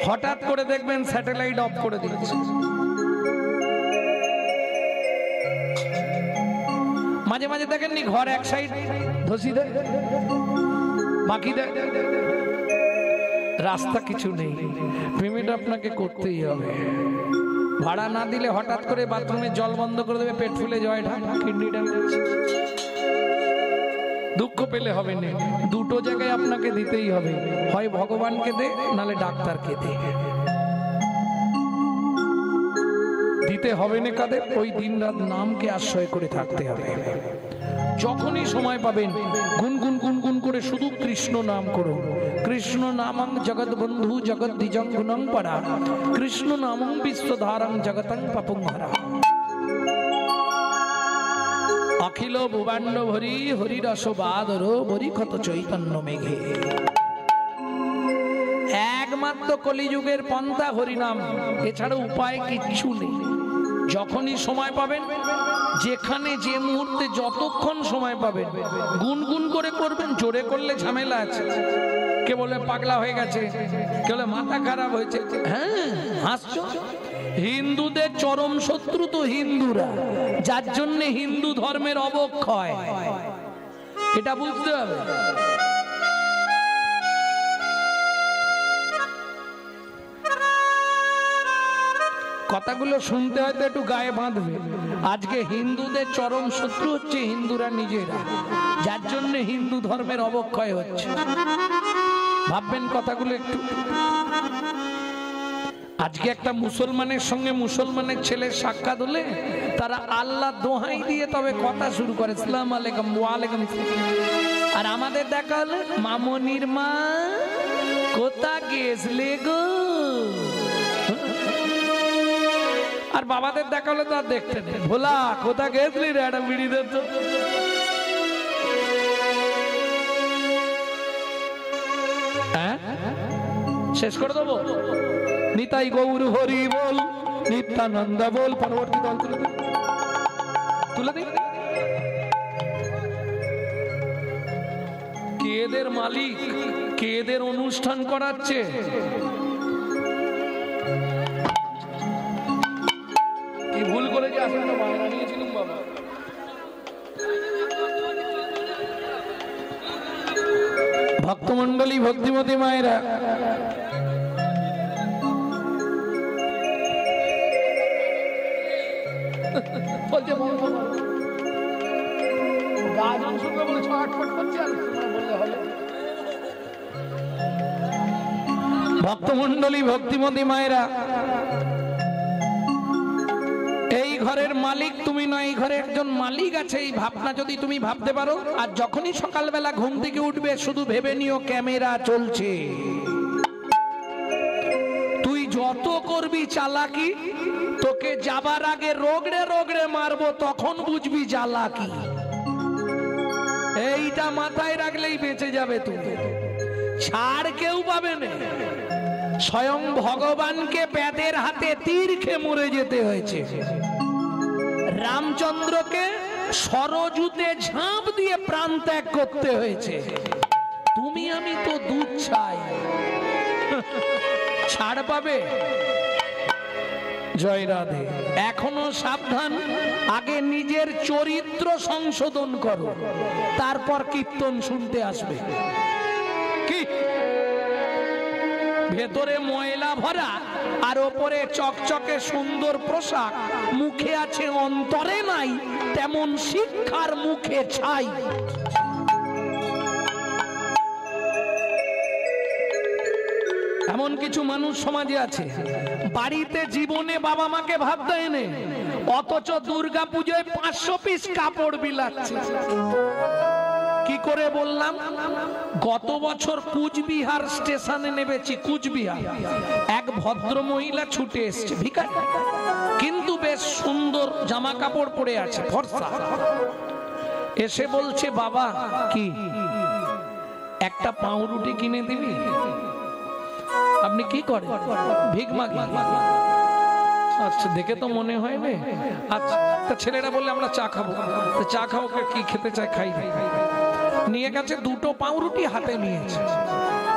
হঠাৎ করে দেখবেন স্যাটেলাইট অফ করে দিচ্ছে। মাঝে মাঝে দেখেননি ঘর এক সাইড ধসি দেয়, বাকি দেয়, রাস্তা কিছু নেই, পেমেন্ট আপনাকে করতেই হবে। ভাড়া না দিলে হঠাৎ করে বাথরুমে জল বন্ধ করে দেবে, পেট ফুলে জয় ঢাক, কিডনি ড্যামেজ। দুঃখ পেলে হবে না, দুটো জায়গায় আপনাকে দিতেই হবে, হয় ভগবানকে দে নালে ডাক্তারকে দে। দিতে হবে না কাদের? ওই দিন রাত নামকে আশ্রয় করে থাকতে হবে। যখনই সময় পাবেন গুনগুন গুনগুন করে শুধু কৃষ্ণ নাম করুন। কৃষ্ণ নামং জগৎ বন্ধু জগৎ দ্বিজং গুণং পরা, কৃষ্ণ নামং বিশ্বধারং জগতং পাপং হরা। অখিল ভুবাণ্ড ভরি হরিরস বাদর বরি ক্ষত চৈতন্য মেঘে। একমাত্র কলিযুগের পন্থা হরিনাম, এছাড়া উপায় কিচ্ছু নেই। যখনই সময় পাবেন, যেখানে যে মুহূর্তে যতক্ষণ সময় পাবেন গুনগুন করে করবেন। জোরে করলে ঝামেলা আছে, কে বলে পাগলা হয়ে গেছে, কে বলে মাথা খারাপ হয়েছে। হ্যাঁ হাসছো, হিন্দুদের চরম শত্রু তো হিন্দুরা, যার জন্য হিন্দু ধর্মের অবক্ষয়, এটা বুঝতে হবে। কথাগুলো শুনতে হয়তো একটু গায়ে বাঁধবে। আজকে হিন্দুদের চরম শত্রু হচ্ছে হিন্দুরা নিজেরা, যার জন্য হিন্দু ধর্মের অবক্ষয় হচ্ছে। ভাববেন কথাগুলো একটু। আজকে একটা মুসলমানের সঙ্গে মুসলমানের ছেলের সাক্ষাৎ হলে তারা আল্লাহ দোহাই দিয়ে তবে কথা শুরু করে, আসসালামু আলাইকুম, ওয়ালাইকুম আসসালাম। আর আমাদের দেখা হলে মামনির মা কোথা গেছলে গো, আর বাবাদের দেখা হলে তো আর দেখতে নেই, ভোলা কোথা গেছলি রে, একটা বিড়ি দে তো। হ্যাঁ শেষ করে দেবো। নিতাই গৌর হরি বল, নিত্যানন্দ বল। পরবর্তী দল তুলে দিন, তুলে দিন। কে এদের মালিক, কে এদের অনুষ্ঠান করাচ্ছে? কি ভুল করে যে আসলে বায়না নিয়েছিলাম বাবা। ভক্তমন্ডলী, ভক্তিমতী মায়েরা, ভক্তমন্ডলী, ভক্তিমতী মায়েরা, এই ঘরের মালিক তুমি নয়, এই ঘরে একজন মালিক আছে। এই ভাবনা যদি তুমি ভাবতে পারো, আর যখনই সকালবেলা ঘুম থেকে উঠবে শুধু ভেবে নিও ক্যামেরা চলছে। তুই যত করবি চালাকি, তোকে যাবার আগে রোগড়ে রোগড়ে মারবো, তখন বুঝবি জ্বালাকি। এইটা মাথায় রাখলেই বেঁচে যাবে তুমি, ছাড় কেউ পাবে না। স্বয়ং ভগবানকে প্যাদের হাতে তীর খেয়ে মরে যেতে হয়েছে, রামচন্দ্রকে সরজুতে ঝাঁপ দিয়ে প্রাণ ত্যাগ করতে হয়েছে। তুমি আমি তো দুধ চাই, ছাড় পাবে? জয় রাধে। এখনো সাবধান, আগে নিজের চরিত্র সংশোধন করো, তারপর কীর্তন শুনতে আসবে। কি ভেতরে ময়লা ভরা আর ওপরে চকচকে সুন্দর পোশাক, মুখে আছে অন্তরে নাই, তেমন শিক্ষার মুখে ছাই। এমন কিছু মানুষ সমাজে আছে বাড়িতে জীবনে বাবা মাকে ভাত দেয় না, অথচ দুর্গা পুজোয় 500 পিস কাপড় বিলাচ্ছে। কি করে বললাম? গত বছর কুচবিহার স্টেশনে নেমেছি, কুচবিহার, এক ভদ্র মহিলা ছুটে এসছে, ভিখারি, কিন্তু বেশ সুন্দর জামা কাপড় পরে আছে, ফর্সা। এসে বলছে, বাবা কি একটা পাউরুটি কিনে দিবি? আপনি কি করেন? ভিক মাগি। আচ্ছা, দেখে তো মনে হয় না। আচ্ছা, তা ছেলেরা বললে আমরা চা খাবো। চা খাবো, কি খেতে চায় খাই। নিয়ে গেছে, 2টো পাউরুটি হাতে নিয়েছে।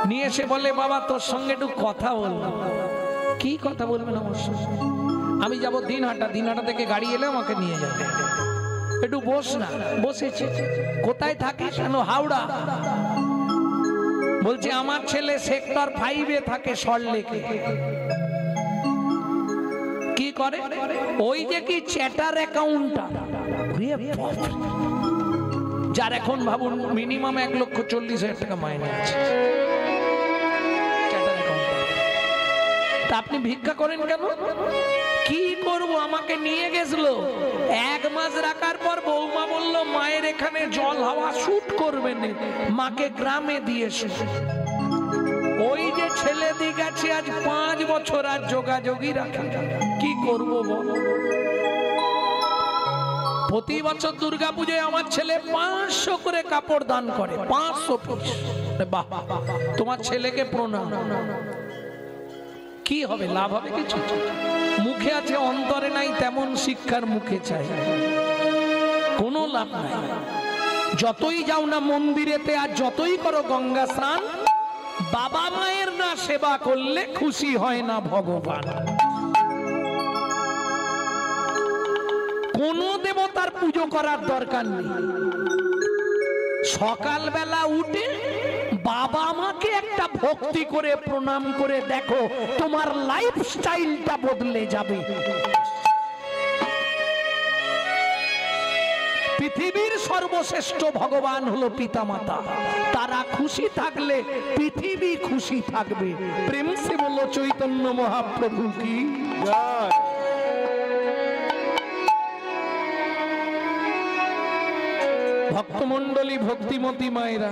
নিয়ে এসে বলে, বাবা তোর সঙ্গে একটু কথা বলবো। কি কথা বলবেন আমার সঙ্গে? আমি যাবো দিনহাটা, দিনহাটা থেকে গাড়ি এলে আমাকে নিয়ে যাবে, একটু বস না। বসেছে। কোথায় থাকিস? হাওড়া। বলছে আমার ছেলে সেক্টর 5-এ থাকে, সল্টলেকে। কি করে? ওই যে কি চ্যাটার অ্যাকাউন্টার, যার এখন ভাবুন মিনিমাম 1,40,000 টাকা মাইনে আছে। তা আপনি ভিক্ষা করেন কেন? কি করব, আমাকে নিয়ে গেছিল। 1 মাস রাখার পর বৌমা বলল, মায়ের এখানে জল হাওয়া শুট করবে না, মাকে গ্রামে দিয়েছে। ওই যে ছেলে দিয়ে গেছে আজ 5 বছর, আর যোগাযোগই রাখে। কি করব বল? প্রতি বছর দুর্গাপূজায় আমার ছেলে 500 করে কাপড় দান করে, 500 পিস। বাহ, তোমার ছেলেকে প্রণাম। কি হবে? লাভ হবে কিছু? মুখে আছে, অন্তরে নাই, তেমন শিক্ষার মুখে চাই, কোনো লাভ নাই। যতই যাও না মন্দিরেতে আর যতই করো গঙ্গা স্নান, বাবা মায়ের না সেবা করলে খুশি হয় না ভগবান। কোন দেবতার পুজো করার দরকার নেই। সকালবেলা উঠে বাবা মাকে একটা ভক্তি করে প্রণাম করে দেখো, তোমার লাইফস্টাইলটা বদলে যাবে। পৃথিবীর সর্বশ্রেষ্ঠ ভগবান হলো পিতামাতা, তারা খুশি থাকলে পৃথিবী খুশি থাকবে। প্রেম সে বলল চৈতন্য মহাপ্রভু কি জয়। ভক্তমন্ডলী, ভক্তিমতী মায়েরা,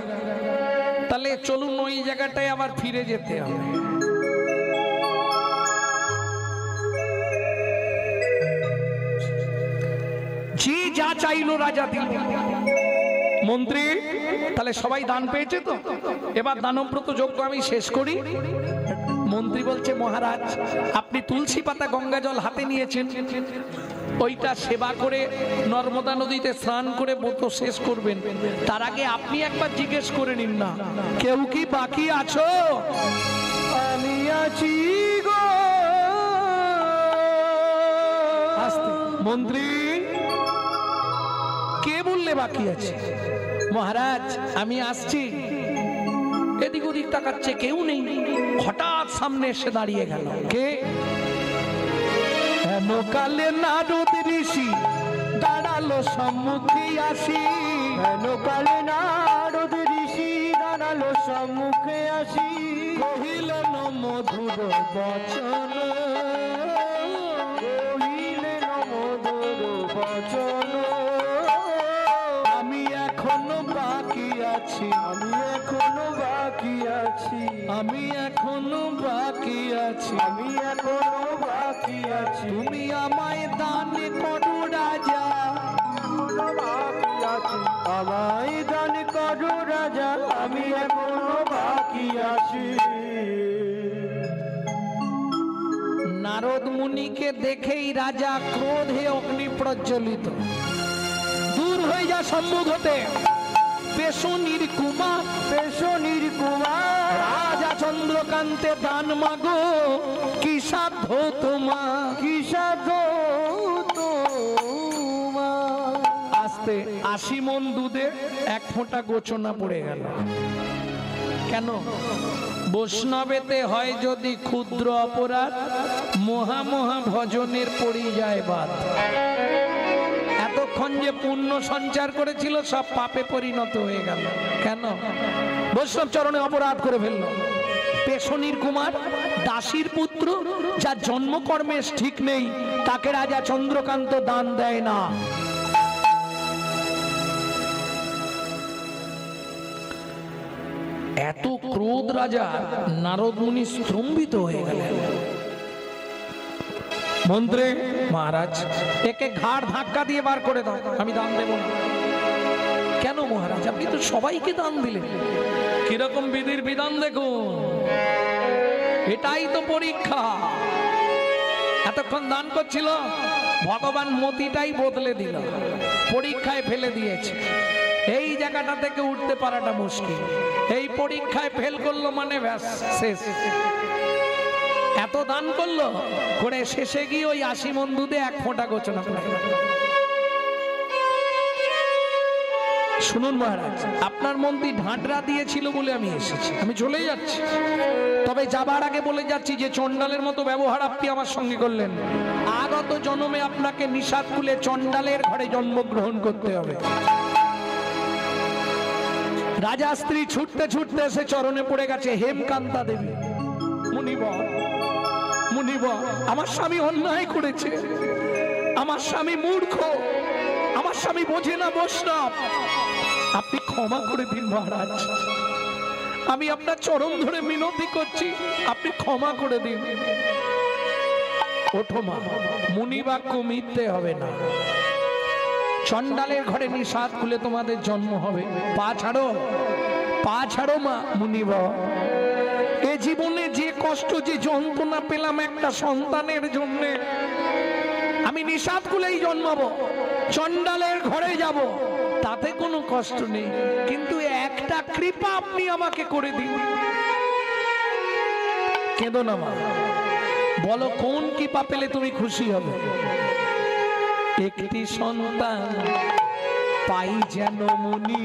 তাহলে চলুন ওই জায়গাটায় আবার ফিরে যেতে হবে। যে যা চাইলো রাজা দিল। মন্ত্রী, তাহলে সবাই দান পেয়েছে তো, এবার দানব্রত যজ্ঞ আমি শেষ করি। মন্ত্রী বলছে, মহারাজ আপনি তুলসী পাতা গঙ্গা জল হাতে নিয়েছেন, ওইটা সেবা করে নর্মদা নদীতে স্নান করে ব্রত শেষ করবেন। তার আগে আপনি একবার জিজ্ঞেস করে নিন না, কেউ কি বাকি আছো? আমি আছি গো। আস্তে। মন্ত্রী, কে বললে বাকি আছে? মহারাজ আমি আসছি। এদিক ওদিক তাকাচ্ছে, কেউ নেই। হঠাৎ সামনে এসে দাঁড়িয়ে গেল। কে? কালে নারদ ঋষি দাঁড়ালো সম্মুখে আসি। কালে নারদ ঋষি দাঁড়ালো সম্মুখে আসি। কহিলেন মধুর বচন, কহিলেন মধুর বচন। আমি এখনো বাকি আছি, আমি এখনো বাকি আছি, আমি এখনো বাকি আছি, আমি এখনো বাকি আছি। তুমি আমায় দান করো রাজা, বাকি আছি, আমায় দান করো রাজা, আমি এখনো বাকি আছি। নারদ মুনিকে দেখেই রাজা ক্রোধে অগ্নি প্রজ্বলিত। দূর হয়ে যা সম্মুখ হতে। পেশনির কুমার, পেশনির কুমার, রাজা চন্দ্রকান্তে দান মাগো, কি সাধ্য তোমার, কি সাধ্য তোমার। আস্তে 80 মণ দুধে 1 ফোঁটা গোচনা পড়ে গেল। কেন? বৈষ্ণবেতে হয় যদি ক্ষুদ্র অপরাধ, মহা মহা ভজনের পড়ি যায় বাদ। এতক্ষণ যে পুণ্য সঞ্চার করেছিল সব পাপে পরিণত হয়ে গেল। কেন? বৈষ্ণব চরণে অপরাধ করে ফেলল। কেশনীর কুমার দাসীর পুত্র, যার জন্মকর্মের ঠিক নেই, তাকে রাজা চন্দ্রকান্ত দান দেয় না। এত ক্রোধ রাজা, নারদ মুনি স্তম্ভিত হয়ে গেলেন। মন্ত্রে, মহারাজ একে ঘাড় ধাক্কা দিয়ে বার করে দাও, আমি দান দেব না। কেন মহারাজ, আপনি তো সবাইকে দান দিলেন। কিরকম বিধির বিধান দেখুন, এটাই তো পরীক্ষা। এতক্ষণ দান করছিল, ভগবান মতিটাই বদলে দিল, পরীক্ষায় ফেলে দিয়েছে। এই জায়গাটা থেকে উঠতে পারাটা মুশকিল। এই পরীক্ষায় ফেল করলো মানে ব্যাস শেষ। এত দান করলো করে শেষে গিয়ে ওই 80 মণ দুধে 1 ফোঁটা গোচনা করে। শুনুন মহারাজ, আপনার মন্ত্রী ঢাঁটরা দিয়েছিল বলে আমি এসেছি, আমি চলে যাচ্ছি। তবে যাবার আগে বলে যাচ্ছি যে চণ্ডালের মতো ব্যবহার আপনি আমার সঙ্গে করলেন, আগত জন্মে আপনাকে নিষাদকুলে চণ্ডালের ঘরে জন্মগ্রহণ করতে হবে। রাজা স্ত্রী ছুটতে ছুটতে এসে চরণে পড়ে গেছে। হেমকান্তা দেবী, মুনিবর, মুনিবর, আমার স্বামী অন্যায় করেছে, আমার স্বামী মূর্খ, আমার স্বামী বোঝে না বৈষ্ণব, আপনি ক্ষমা করে দিন মহারাজ। আমি আপনার চরণ ধরে মিনতি করছি, আপনি ক্ষমা করে দিন। ওঠো মা, মুনিবাক্য মিথ্যে হবে না। চণ্ডালের ঘরে নিষাদ খুলে তোমাদের জন্ম হবে। পা ছাড়ো, পা ছাড়ো মা। মুনিবর, এ জীবনে যে কষ্ট, যে যন্ত্রণা পেলাম একটা সন্তানের জন্য, আমি নিষাদ খুলেই জন্মাবো, চণ্ডালের ঘরে যাব, তাতে কোনো কষ্ট নেই, কিন্তু একটা কৃপা আপনি আমাকে করে দিন। কেঁদো না মা, বলো কোন কৃপা পেলে তুমি খুশি হবে? একটি সন্তান পাই যেন মুনি,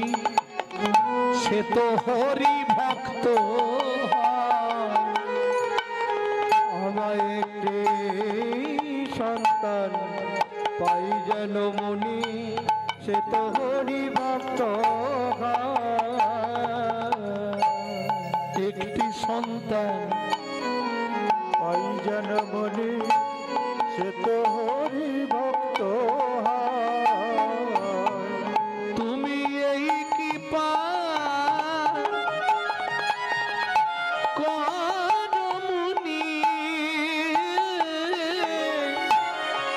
সে তো হরি ভক্ত। আমায় একটি সন্তান পাই যেন মুনি, সে তো হরি ভক্ত। একটি সন্তান পাই যেন মুনি, সে তো হরি ভক্ত। তুমি এই কৃপা করো মুনি,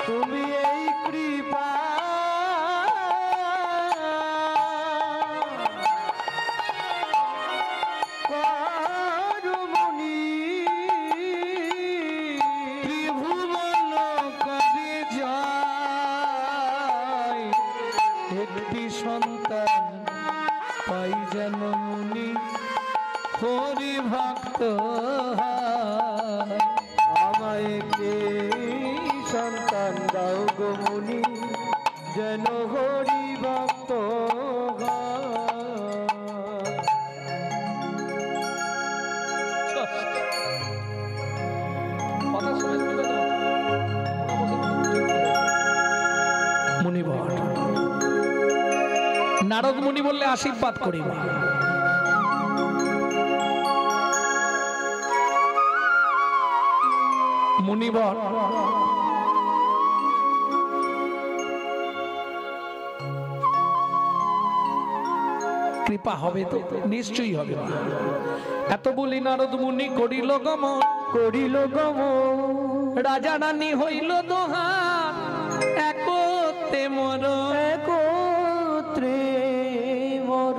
তুমি এই কৃপা করো মুনি, ত্রিভুবন করে যায়। একটি সন্তান পাই যেন মুনি, হরি ভক্ত। আমায় কে সন্তান দাও গো মুনি, যেন হরি ভক্ত। মুনিবর, নারদ মুনি বললে আশীর্বাদ করিব। মুনিবর, কৃপা হবে তো? নিশ্চয়ই হবে। এত বলি নারদ মুনি করিল গমন, করিল গমন, রাজা রানী হইল দোহার, একতে মর, একত্রে মর।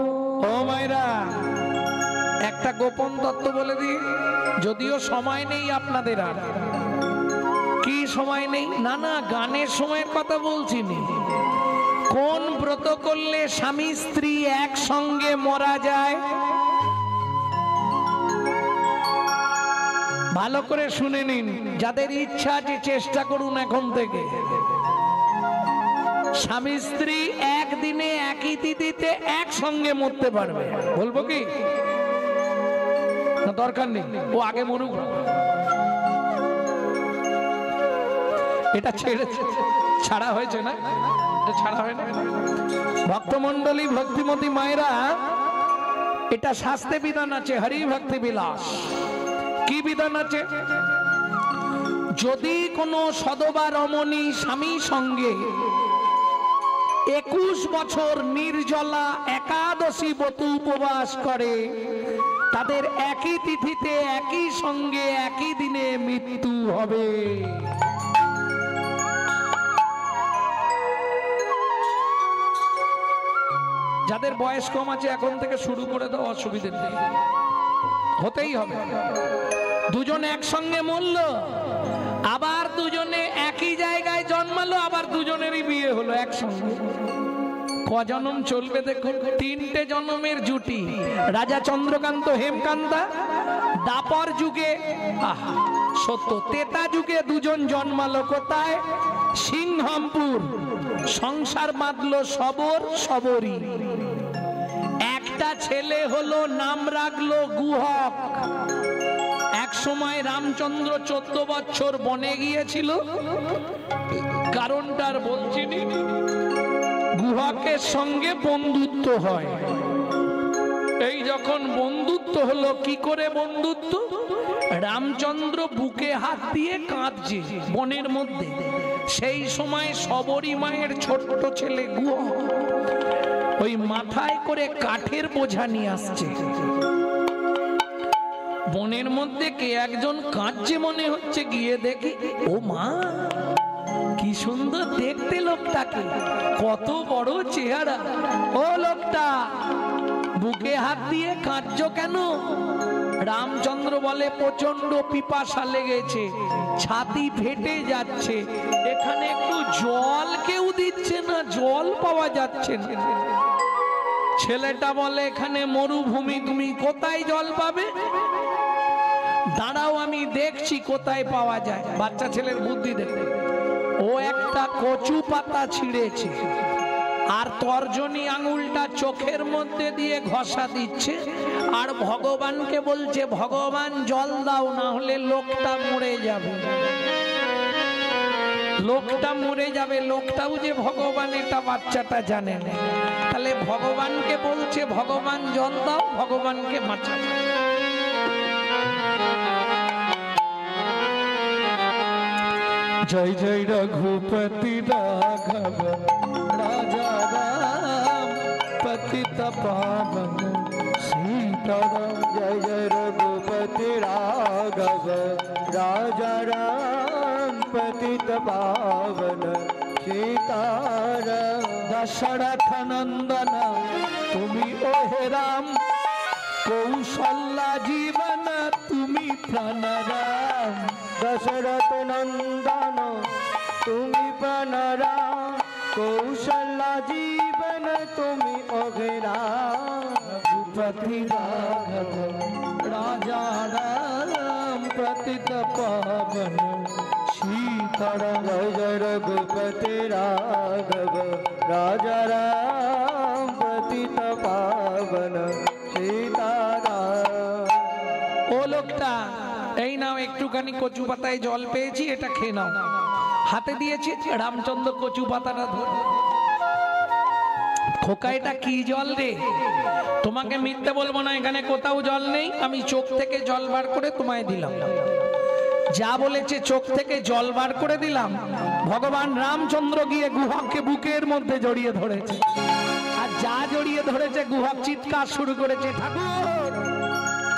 ও মায়েরা, একটা গোপন তত্ত্ব বলে দিই, যদিও সময় নেই আপনাদের। আর কি সময় নেই? না না, গানের সময়ের কথা বলছি না। কোন ব্রত করলে স্বামী স্ত্রী একসঙ্গে মারা যায়? ভালো করে শুনে নিন, যাদের ইচ্ছা আছে চেষ্টা করুন এখন থেকে। স্বামী স্ত্রী একদিনে একই তিথিতে একসঙ্গে মরতে পারবে। বলবো কি? না দরকার নেই, ও আগে মরুক। এটা ছাড়া হয়েছে না? ছাড়া হয় না? ভক্তমন্ডলী, ভক্তিমতী মায়েরা, এটা শাস্ত্রে বিধান আছে, হরি ভক্তি বিলাস। কি বিধান আছে? যদি কোনো সধবা রমণী স্বামী সঙ্গে 21 বছর নির্জলা একাদশী ব্রত উপবাস করে, তাদের একই তিথিতে একই সঙ্গে একই দিনে মৃত্যু হবে। যাদের বয়স কম আছে এখন থেকে শুরু করে দাও, অসুবিধে নেই, হতেই হবে। দুজন একসঙ্গে মরল, আবার দুজনে একই জায়গায় জন্মালো, আবার দুজনেরই বিয়ে হলো একসঙ্গে। কজনম চলবে দেখুন? 3টে জন্মের জুটি। রাজা চন্দ্রকান্ত হেমকান্তা দাপর যুগে, আহা সত্য, তেতা যুগে দুজন জন্মালো কোথায়? সিংহামপুর। সংসার বাঁধলো সবর সবরী। একটা ছেলে হলো, নাম রাখলো গুহক। এক সময় রামচন্দ্র 14 বছর বনে গিয়েছিল, কারণটার বলছি। গুহকের সঙ্গে বন্ধুত্ব হয়। এই যখন বন্ধুত্ব হলো, কি করে বন্ধুত্ব? রামচন্দ্র বুকে হাত দিয়ে কাঁদছে বনের মধ্যে। সেই সময় সবরী মায়ের ছোট্ট ছেলে গুহক ওই মাথায় করে কাঠের বোঝা নিয়ে আসছে। বনের মধ্যে কে একজন কাঁদছে মনে হচ্ছে, গিয়ে দেখি ও মা, কি সুন্দর দেখতে লোকটাকে, কত বড় চেহারা। ও লোকটা বুকে হাত দিয়ে কাঁদছো কেন? রামচন্দ্র বলে, প্রচন্ড পিপাসা লেগেছে, ছাতি ফেটে যাচ্ছে, এখানে একটু জল কেউ দিচ্ছে না, জল পাওয়া যাচ্ছে না। ছেলেটা বলে, এখানে মরুভূমি, তুমি কোথায় জল পাবে? দাঁড়াও আমি দেখছি কোথায় পাওয়া যায়। বাচ্চা ছেলের বুদ্ধি দেখে ও একটা কচু পাতা ছিঁড়েছে, আর তর্জনী আঙুলটা চোখের মধ্যে দিয়ে ঘষা দিচ্ছে, আর ভগবানকে বলছে, ভগবান জল দাও, না হলে লোকটা মরে যাবে। লোকটা মরে যাবে। লোকটাও যে ভগবান এটা বাচ্চাটা জানে না। তাহলে ভগবানকে বলছে, ভগবান জল দাও, ভগবানকে বাঁচাও। জয় জয় রঘুপতি রাঘব রাজা রাম পতিত পাবন সীতারাম। জয় জয় রঘুপতি রাঘব রাজা রাম পতিত পাবন সীতারাম। দশরথ নন্দন তুমি ওহে রাম, কৌশল্যা জীবন তুমি প্রাণরাম। দশরথ নন্দন তুমি প্রাণরাম, কৌশল্যা জীবন তুমি অঘরাম। রঘুপতি রাঘব রাজা রাম পতিত পাবন সীতারাম। জয় জয় রঘুপতি রাঘব রাজা রাম পতিত পাবন সীতারাম। ও লোকটা, এই নাও একটুখানি কচু পাতায় জল পেয়েছি, এটা খেয়ে নাও। হাতে দিয়েছি, রামচন্দ্র কচু পাতাটা ধরে, খোকা এটা কি জল রে? তোমাকে মিথ্যে বলবো না, এখানে কোথাও জল নেই, আমি চোখ থেকে জল বার করে তোমায় দিলাম। যা বলেছে চোখ থেকে জল বার করে দিলাম। ভগবান রামচন্দ্র গিয়ে গুহককে বুকের মধ্যে জড়িয়ে ধরেছে, আর যা জড়িয়ে ধরেছে গুহক চিৎকার শুরু করেছে, ঠাকুর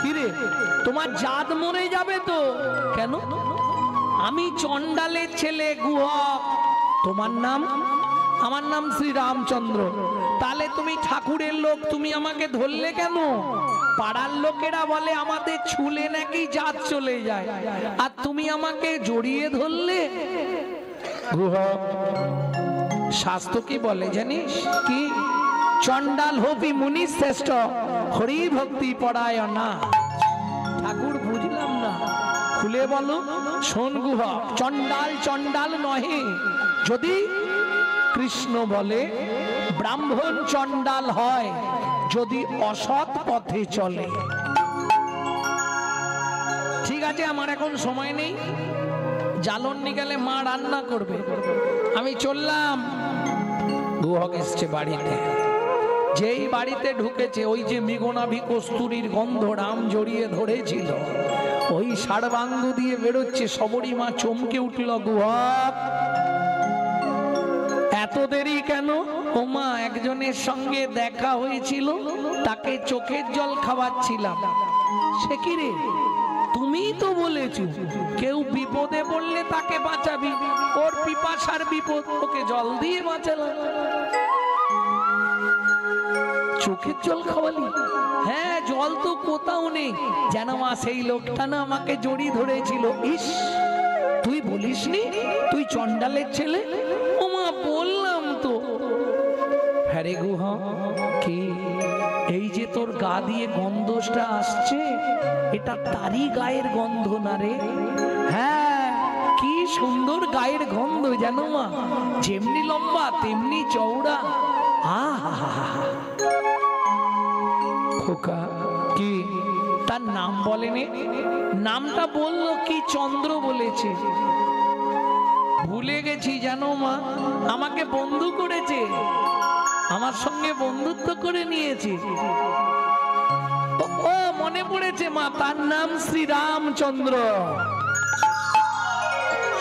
কিরে তোমার জাত মরে যাবে তো? কেন? আমি চণ্ডালের ছেলে গুহক, তোমার নাম? আমার নাম শ্রী রামচন্দ্র। তাহলে তুমি ঠাকুরের লোক, তুমি আমাকে ধরলে কেন? পাড়ার লোকেরা বলে আমাদের ছুলে নাকি জাত চলে যায়, আর তুমি আমাকে জড়িয়ে ধরলে। গুহক, শাস্ত্র কি বলে জানিস? কি? চণ্ডাল হবি মুনি শ্রেষ্ঠ, হরি ভক্তি পড়ায় না। ঠাকুর বুঝলাম না, খুলে বলো। শোন গুহক, চণ্ডাল চণ্ডাল নহে। যদি কৃষ্ণ বলে ব্রাহ্মণ চণ্ডাল হয় যদি অসৎ পথে চলে। ঠিক আছে, আমার এখন সময় নেই, জ্বালন নিকালে মা রান্না করবে, আমি চললাম। গুহক এসছে বাড়িতে। যেই বাড়িতে ঢুকেছে, ওই যে মৃগনাভি কস্তুরীর গন্ধ রাম জড়িয়ে ধরেছিল, ওই ষাড়বাঙ্গ দিয়ে বেরোচ্ছে। শবরী মা চমকে উঠল, গুহক এত দেরি কেন? ও মা, একজনের সঙ্গে দেখা হয়েছিল, তাকে চোখের জল খাওয়াচ্ছিলাম। সে কি রে, তুমিই তো বলেছো কেউ বিপদে পড়লে তাকে বাঁচাবি, ওর পিপাসার বিপদ, ওকে জল দিয়ে বাঁচালাম। চোখের জল খাওয়ালি? হ্যাঁ, জল তো কোথাও নেই। যেন মা সেই লোকটা না আমাকে জড়িয়ে ধরেছিল। ইস, তুই বলিসনি তুই চন্ডালের ছেলে? ও মা, বললাম তো। হ্যাঁ রে গুহা, কি এই যে তোর গা দিয়ে গন্ধটা আসছে, এটা তারই গায়ের গন্ধ না রে? হ্যাঁ, কি সুন্দর গায়ের গন্ধ জানো মা, যেমনি লম্বা তেমনি চওড়া। আহা, খোকা কি তার নাম বলেনি? নামটা বললো কি? চন্দ্র বলেছে। ভুলে গেছি জানো মা, আমাকে বন্ধু করেছে, আমার সঙ্গে বন্ধুত্ব করে নিয়েছে। ও মনে পড়েছে মা, তার নাম শ্রীরামচন্দ্র।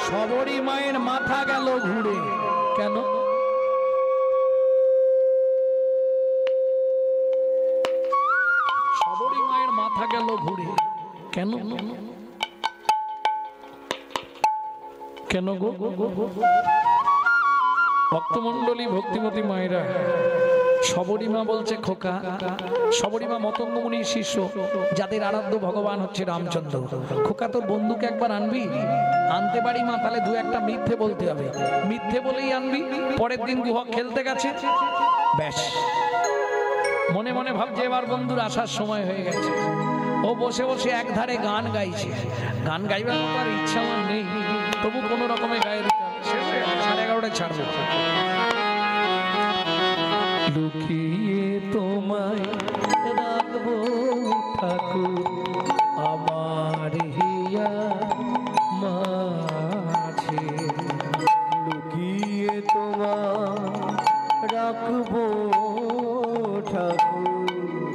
শবরী মায়ের মাথা গেল ঘুরে। কেন? শবরী মায়ের মাথা গেল ঘুরে কেন? কেন গো? ভক্তমণ্ডলী, ভক্তিমতী মায়েরা, শবরী মা বলছে, খোকা, শবরী মা মতঙ্গ মুনির শিষ্য, যাদের আরাধ্য ভগবান হচ্ছে রামচন্দ্র। খোকা, তোর বন্ধুকে একবার আনবি? আনতে পারি মা, তাহলে দু একটা মিথ্যে বলতে হবে। মিথ্যে বলেই আনবি। পরের দিন গুহক খেলতে গেছে, ব্যাস মনে মনে ভাবছে এবার বন্ধুর আসার সময় হয়ে গেছে। ও বসে বসে এক ধারে গান গাইছে। গান গাইবার মতো আর ইচ্ছা আমার নেই, তবু কোনো রকমে গায়ে দিতে হবে। 11:30 ছাড়বো। লুকিয়ে তোমায় রাখবো ঠাকুর আমার হিয়া মাঝে, লুকিয়ে তোমায় রাখবো ঠাকুর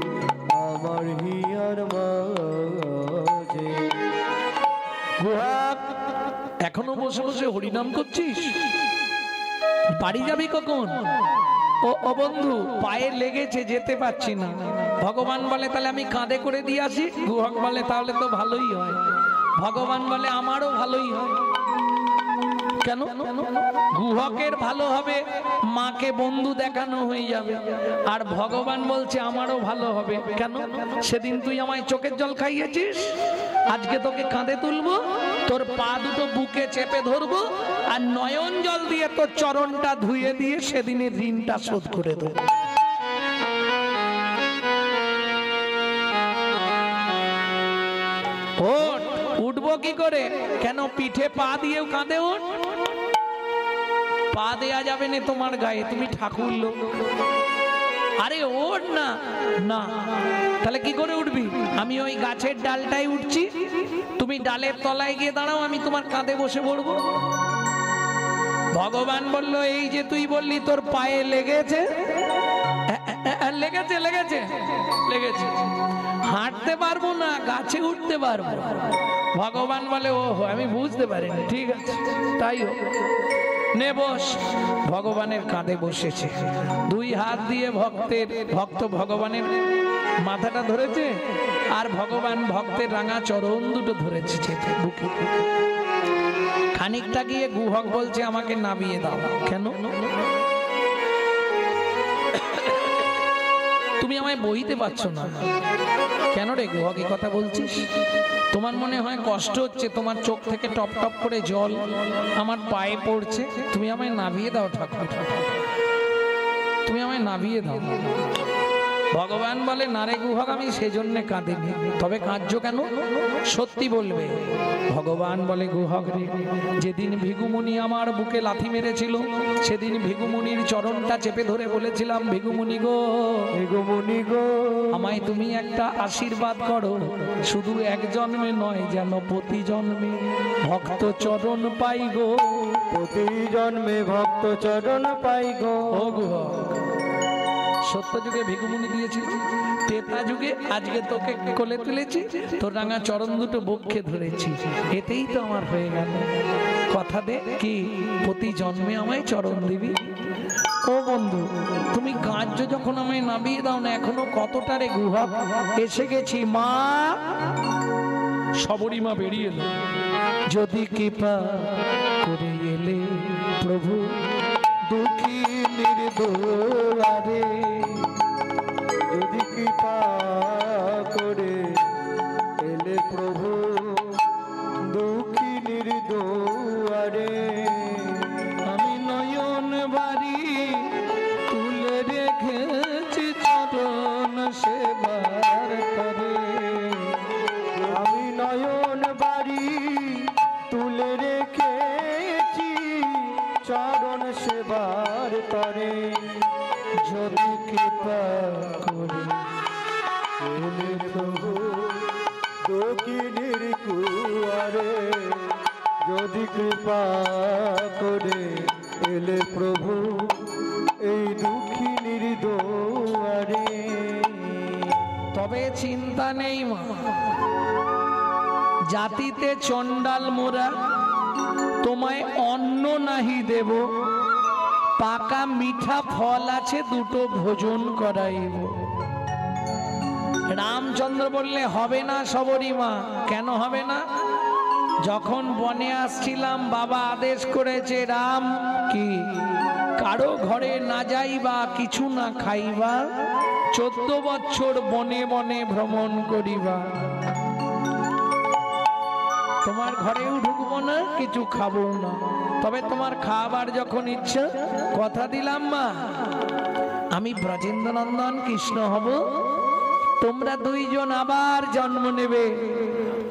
আমার হিয়ার মাঝে। গুহাক, এখনো বসে বসে হরিনাম করছিস? বাড়ি যাবি কখন? ও বন্ধু, পায়ে লেগেছে, যেতে পারছি না। ভগবান বলে তাহলে আমি কাঁধে করে দিয়ে আসি। গুহক বলে তাহলে তো ভালোই হয়। ভগবান বলে আমারও ভালোই হয়। কেন? গুহকের ভালো হবে, মাকে বন্ধু দেখানো হয়ে যাবে। আর ভগবান বলছে আমারও ভালো হবে। কেন? সেদিন তুই আমায় চোখের জল খাইয়েছিস, আজকে তোকে কাঁধে তুলবো, তোর পা দুটো বুকে চেপে ধরবো, আর নয়ন জল দিয়ে তোর চরণটা ধুয়ে দিয়ে সেদিনের ঋণটা শোধ করে দেবো। ওঠ, উঠবো কি করে? কেন? পিঠে পা দিয়েও কাঁধে ওঠ। পা দেয়া যাবে না তোমার গায়ে, তুমি ঠাকুর লোক। আরে ওঠ না। না, তাহলে কি করে উঠবি? আমি ওই গাছের ডালটাই উঠছি, তুমি ডালের তলায় গিয়ে দাঁড়াও, আমি তোমার কাঁধে বসে পড়বো। ভগবান বলল, এই যে তুই বললি তোর পায়ে লেগেছে, লেগেছে লেগেছে লেগেছে, হাঁটতে পারবো না, গাছে উঠতে পারবো। ভগবান বলে, ও আমি বুঝতে পারিনি, ঠিক আছে তাই হোক, নে বস। ভগবানের কাঁধে বসেছে, দুই হাত দিয়ে ভক্ত ভগবানের মাথাটা ধরেছে, আর ভগবান ভক্তের রাঙা চরণ দুটো ধরেছে চেপে বুকে। খানিকটা গিয়ে গুহক বলছে আমাকে নামিয়ে দাও। কেন? তুমি আমায় বইতে পারছো না কেন রে গুহক? এই কথা বলছিস, তোমার মনে হয় কষ্ট হচ্ছে, তোমার চোখ থেকে টপ টপ করে জল আমার পায়ে পড়ছে, তুমি আমায় নামিয়ে দাও ঠাকুর, তুমি আমায় নামিয়ে দাও। ভগবান বলে, না রে গুহক, আমি সেজন্য কাঁদিনি, তবে কাঁদছো কেন? সত্যি বলবে। ভগবান বলে, গুহক রে, যেদিন ভিগুমুনি আমার বুকে লাথি মেরেছিল, সেদিন ভিগুমুনির চরণটা চেপে ধরে বলেছিলাম, ভিগুমুনি গো, ভিগুমুনি গো, আমায় তুমি একটা আশীর্বাদ করো, শুধু এক জন্মে নয়, যেন প্রতি জন্মে ভক্ত চরণ পাই গো, প্রতি জন্মে ভক্ত চরণ পাই গো। ও গুহক, সত্য যুগে ভিক্ষুমুনি দিয়েছিল, ত্রেতা যুগে আজকে তোকে কোলে তুলেছি, তোর রাঙা চরণ দুটো বক্ষে ধরেছি, এতেই তো আমার হয়ে গেল। কথা দে কি প্রতি জন্মে আমায় চরণ দিবি? ও বন্ধু, তুমি কার্য যখন আমায় নামিয়ে দাও না, এখনো কতটারে গুহা এসে গেছি। মা, সবরী মা বেরিয়ে এলো। যদি কৃপা করে এলে প্রভু দুঃখী নির্দোয়ারে, যদি কৃপা করে এলে প্রভু দুঃখী নির্দোয়ারে, আমি নয়ন বাড়ি তুলে রেখেছি চরণ সেবার করে। আমি নয়ন বাড়ি তুলে রেখেছি চরণ সেবার তরে, যদি কৃপা করে এলে প্রভু দক্ষিণের কুয়ারে, যদি কৃপা করে এলে প্রভু এই দুঃখিনীর দুয়ারে। তবে চিন্তা নেই মা, জাতিতে চণ্ডাল মোরা, তোমায় অন্ন নাহি দেব, পাকা মিঠা ফল আছে দুটো ভোজন করাইব। রামচন্দ্র বললে হবে না সবরী মা। কেন হবে না? যখন বনে আসছিলাম বাবা আদেশ করেছে, রাম কি কারো ঘরে না যাইবা, কিছু না খাইবা, 14 বছর বনে বনে ভ্রমণ করিবা। তোমার ঘরেও ঢুকবো না, কিছু খাবো না, তবে তোমার খাবার যখন ইচ্ছা, কথা দিলাম মা আমি ব্রজেন্দ্র নন্দন কৃষ্ণ হব, তোমরা দুইজন আবার জন্ম নেবে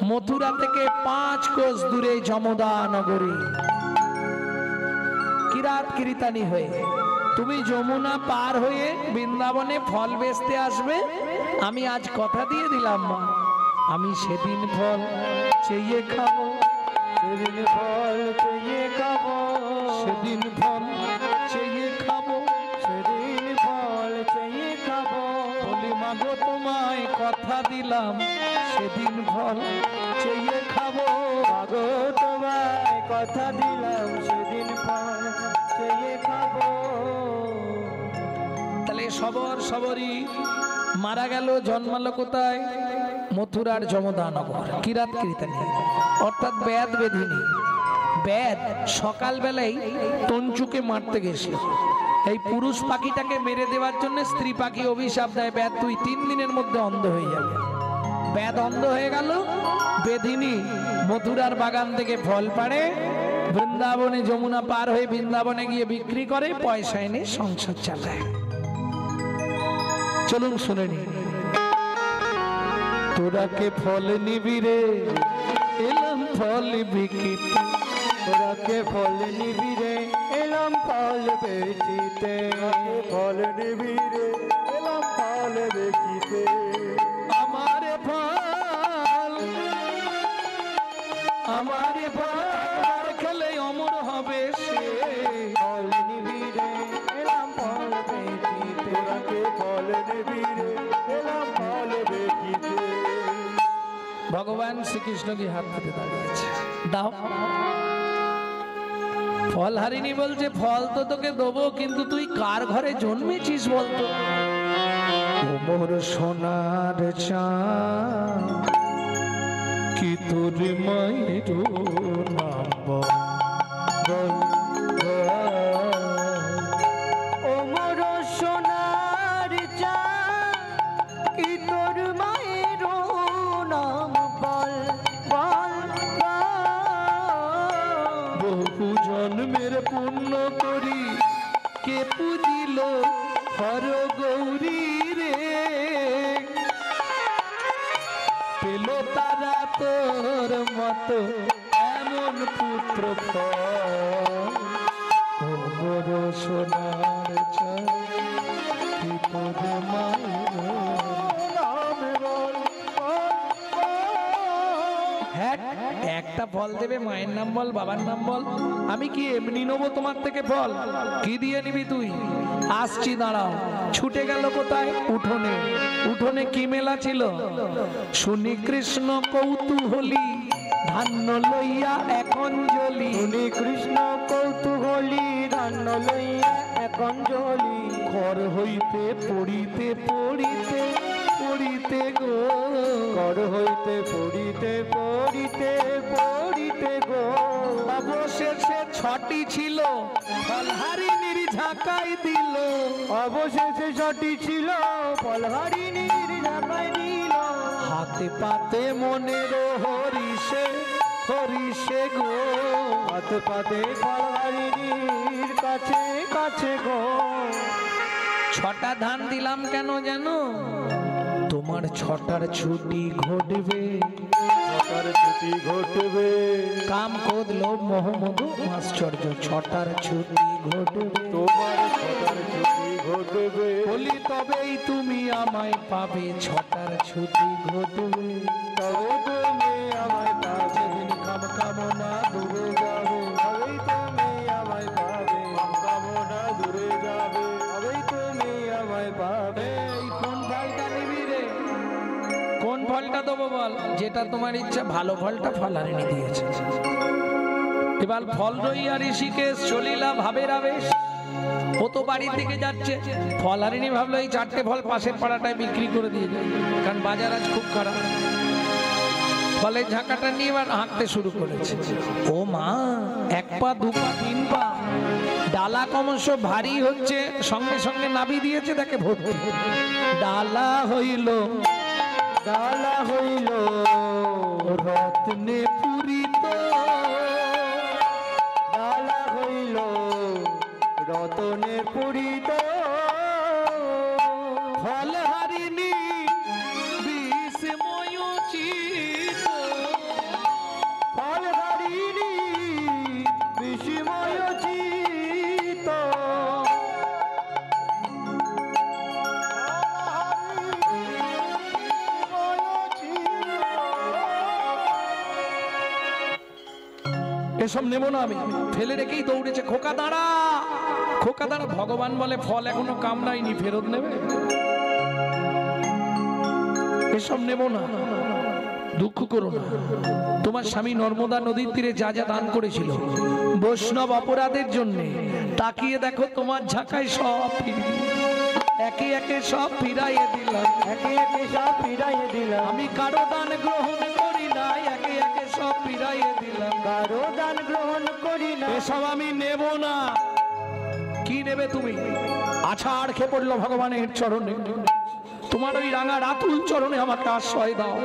মথুরা থেকে 5 কোষ দূরে যমদা নগরী, কিরাত কিরিতানি হয়ে। তুমি যমুনা পার হয়ে বৃন্দাবনে ফল বেচতে আসবে। আমি আজ কথা দিয়ে দিলাম মা, আমি সেদিন ফল চেয়ে খাবো, সেদিন ফল পেয়ে খাবো, সেদিন ফল চেয়ে খাবো, সেদিন ফল চেয়ে খাবো। বলি মাগো তোমায় কথা দিলাম, সেদিন ফল চেয়ে খাবো। মাগো তোমায় কথা দিলাম, সেদিন ফল চেয়ে খাবো। তাহলে সবর সবরই মারা গেল, জন্মালো কোথায়? মথুরার যমদানগর, কিরাত কিরিতানি, অর্থাৎ বেদ বেধিনী। বেদ সকালবেলায় তঞ্চুকে মারতে গেছিল। এই পুরুষ পাখিটাকে মেরে দেওয়ার জন্য স্ত্রী পাখি অভিশাপ দেয়, বেদ তুই 3 দিনের মধ্যে অন্ধ হয়ে যাবে। বেদ অন্ধ হয়ে গেল। বেধিনী মথুরার বাগান থেকে ফল পাড়ে, বৃন্দাবনে যমুনা পার হয়ে বৃন্দাবনে গিয়ে বিক্রি করে, পয়সা এনে সংসার চালায়। চলুন শুনে নি। তোরা কে ফল নিবি রে, এলাম ফল বিকিতে, তোরা কে ফল নিবি রে, এলাম ফল বেচিতে, ফল নিবি রে, এলাম ফল বেচিতে। আমার ফল, আমার ফল খেলে অমর হবে সে, ফল নিবি রে, এলাম ফল বেচিতে, তোরা কে ফল নিবি রে, এলাম ফল বেচিতে। ভগবান শ্রীকৃষ্ণ কি হাত পেতে দাঁড়িয়েছে, দাও। ফল হারিনি বলছে, ফল তো তোকে দেবো, কিন্তু তুই কার ঘরে জন্মেছিস বলতো? মোর সোনার চাঁদ, কি তোর মায়ের নাম বল, বল, বল। ও মোর সোনার চাঁদ, কি তোর মায়ের নাম বল, বল, বল। বহু জন্মের পুণ্য করি কে পুজিল হর গৌরী রে, পেল তারা তোর মতো এমন পুত্র ফল। ও মোর সোনার চাঁদ, কি তোর মায়ের নাম বল, বল, বল। হ্যাঁ, এক একটা ফল দেবে, মায়ের নাম বল, বাবার নাম বল। আমি কি এমনি নেবো তোমার থেকে ফল? কি দিয়ে নিবি তুই? আসছি দাঁড়াও। ছুটে গেল কোথায়? উঠোনে। উঠোনে কি মেলা ছিল? শুনি কৃষ্ণ কৌতূহলী ধান্য লইয়া এক অঞ্জলি। শুনি কৃষ্ণ কৌতূহলী ধান্য লইয়া এক অঞ্জলি। ঘর হইতে পড়িতে পড়িতে পড়িতে গো, ঘর হইতে পড়িতে পড়িতে পড়িতে গো। অবশেষে ছটি ছিল ফলহারিণীর ঝাঁকাই দিল। অবশেষে ছটি ছিল ফলহারিণীর ঝাঁকাই দিল। হাতে পাতে মনের হরিষে হরিষে গো, হাতে পাতে ফলহারিণীর কাছে কাছে গো। ছটা ধান দিলাম কেন জানো? তোমার ছটার ছুটি ঘটবে। ছটার ছুটি ঘটবে। কাম ক্রোধ লোভ মোহ মদ আশ্চর্য, ছটার ছুটি ঘটবে। তোমার ছটার ছুটি ঘটবে। বলি তবেই তুমি আমায় পাবে, ছটার ছুটি ঘটবে। তবে তুমি আমায় পাবে। যেদিন কাম কামনা দূরে যাবে, তবেই তুমি আমায় পাবে। কামনা দূরে যাবে। তবেই তুমি আমায় পাবে। এই কোন ফলটা নিবি রে? কোন ফলটা দেবো বল? যেটা তোমার ইচ্ছা। ভালো ফলটা ফলহারিণী দিয়েছে। এবার ফল রইয়া ঋষিকেশ চলিলা ভাবের আবেশ। ও তো বাড়ির দিকে যাচ্ছে। ফলহারিণী ভাবলো এই চারটে ফল পাশের পাড়াটায় বিক্রি করে দিয়ে যায়, কারণ বাজার আজ খুব খারাপ। ফলের ঝাঁকাটা নিয়ে এবার হাঁকতে শুরু করেছে। ও মা, এক পা দু পা তিন পা, ডালা ক্রমশ ভারী হচ্ছে, সঙ্গে সঙ্গে নাবি দিয়েছে, তাকে ভর্তি। ডালা হইল ডালা হইল রত্নে পুরিত। ডালা হইল রতনে পুরিত। ফলহারিণী বিস্ময়োচিত। ফলহারিণী বিস্ময়োচিত। এসব নেব না আমি। ফেলে রেখেই দৌড়েছে। খোকা দাঁড়া, খোকা দাঁড়া। ভগবান বলে ফল এখনো কামড়ায়নি, ফেরত নেবে? এসব নেব না, দুঃখ করো না। তোমার স্বামী নর্মদা নদীর তীরে যা যা দান করেছিল বৈষ্ণব অপরাধের জন্য, তাকিয়ে দেখো তোমার ঝাঁকায় সব ফিরিয়ে একে একে সব ফিরাইয়ে দিলাম। একে একে সব ফিরাইয়ে দিলাম। আমি কারো দান গ্রহণ করি না, একে একে সব ফিরাইয়ে দিলাম। কারো দান গ্রহণ করি না। এসব আমি নেব না। কি নেবে তুমি? আছাড় খেয়ে পড়লো ভগবানের চরণে। তোমার ওই রাঙা রাতুল চরণে আমাকে আশ্রয় দাও।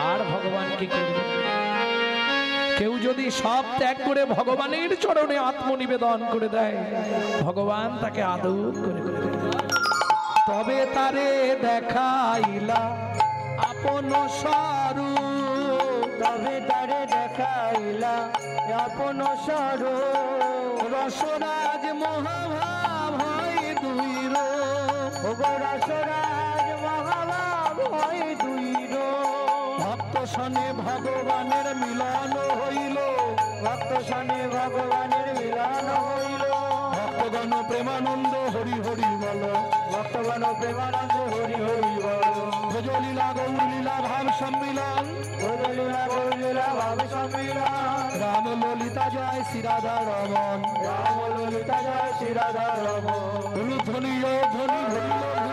আর ভগবান কি করবে? কেউ যদি সব ত্যাগ করে ভগবানের চরণে আত্মনিবেদন করে দেয়, ভগবান তাকে আদর করে দেয়। তবে তারে দেখাইলা আপন স্বরূপ। তবে তারে দেখাইলা আপন স্বরূপ। রসরাজ মহাভাব হয় দুই রূপ। রসরাজ মহাভাব হয় দুই রূপ। ভক্ত সনে ভগবানের মিলন হইল। ভক্ত সনে ভগবানের মিলন হইল। ভক্তগণ প্রেমানন্দ হরি হরি বল। ভক্তগণ প্রেমানন্দ হরি হরি বল। ভজলীলা গৌরলীলা ভাব সম্মিলন। ভজলীলা গৌরলীলা ভাব সম্মিলন। রাম ললিতা জয় শ্রী রাধা রমন। রাম ললিতা জয় শ্রী রাধা রমন। ধ্বনি জয় ধ্বনি ভরিল ভুবন।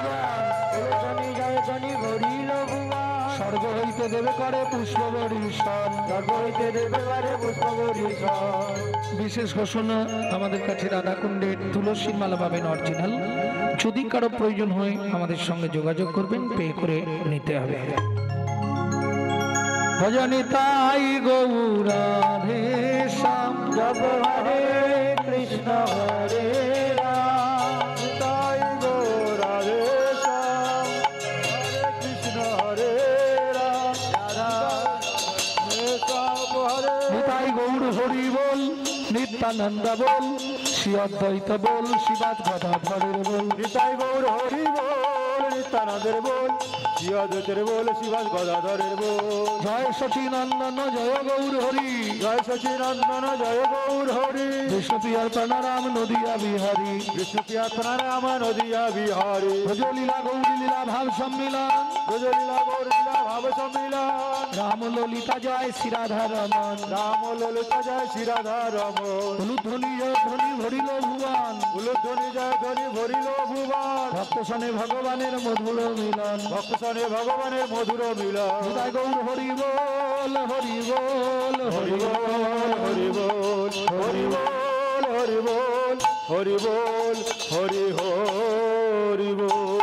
ধ্বনি জয় ধ্বনি ভরিল ভুবন। স্বর্গ হইতে দেবে করে পুষ্প বরিশন। স্বর্গ হইতে দেবে করে পুষ্প বরিশন। বিশেষ ঘোষণা, আমাদের কাছে রাধাকুণ্ডের তুলসীর মালা পাবেন অরিজিনাল। যদি কারো প্রয়োজন হয় আমাদের সঙ্গে যোগাযোগ করবেন, পে করে নিতে হবে। ভজনিতাই গৌরাধে শ্যাম। জপ হরে কৃষ্ণ হরে রাম। তাই গৌরাধে শ্যাম। হরে কৃষ্ণ হরে রাম। রাধে শ্যাম হরে। নিতাই গৌর হরি বল, নিত্যানন্দ বল, শ্রী অদ্বৈত বল, শিবাদ গদাধরের বল। নিতাই গৌর হরি বল, নিত্যানন্দের বল, শিয়াদের বল শিবাস গদাধরের বল জয় সচিনন্দন জয় গৌর হরি জয় সচিনন্দন জয় গৌর হরি বিষ্ণুপ্রিয়ার প্রণারাম নদিয়া বিহারী বিষ্ণুপ্রিয়া রাম নদিয়া বিহারী ভজলীলা গৌরী লীলা ভাব সম্মিলন গজলীলা গৌর লীলা ভাব সম্মিলন রাম ললিতা জয় শ্রীরাধা রমন রাম ললিতা জয় শ্রীরাধা রমন ধ্বনি জয় ধ্বনি ভরিল ভুবন উলুধ্বনি জয় ধ্বনি ভরিল ভুবন ভক্ত সনে ভগবানের মধুর মিলন ভক্ত সনে ভগবানের মধুর মিলন হৃদয় গৌর হরি বল হরি বল হরি বল হরি বল হরি বল হরি বল হরি বল হরি হরি বল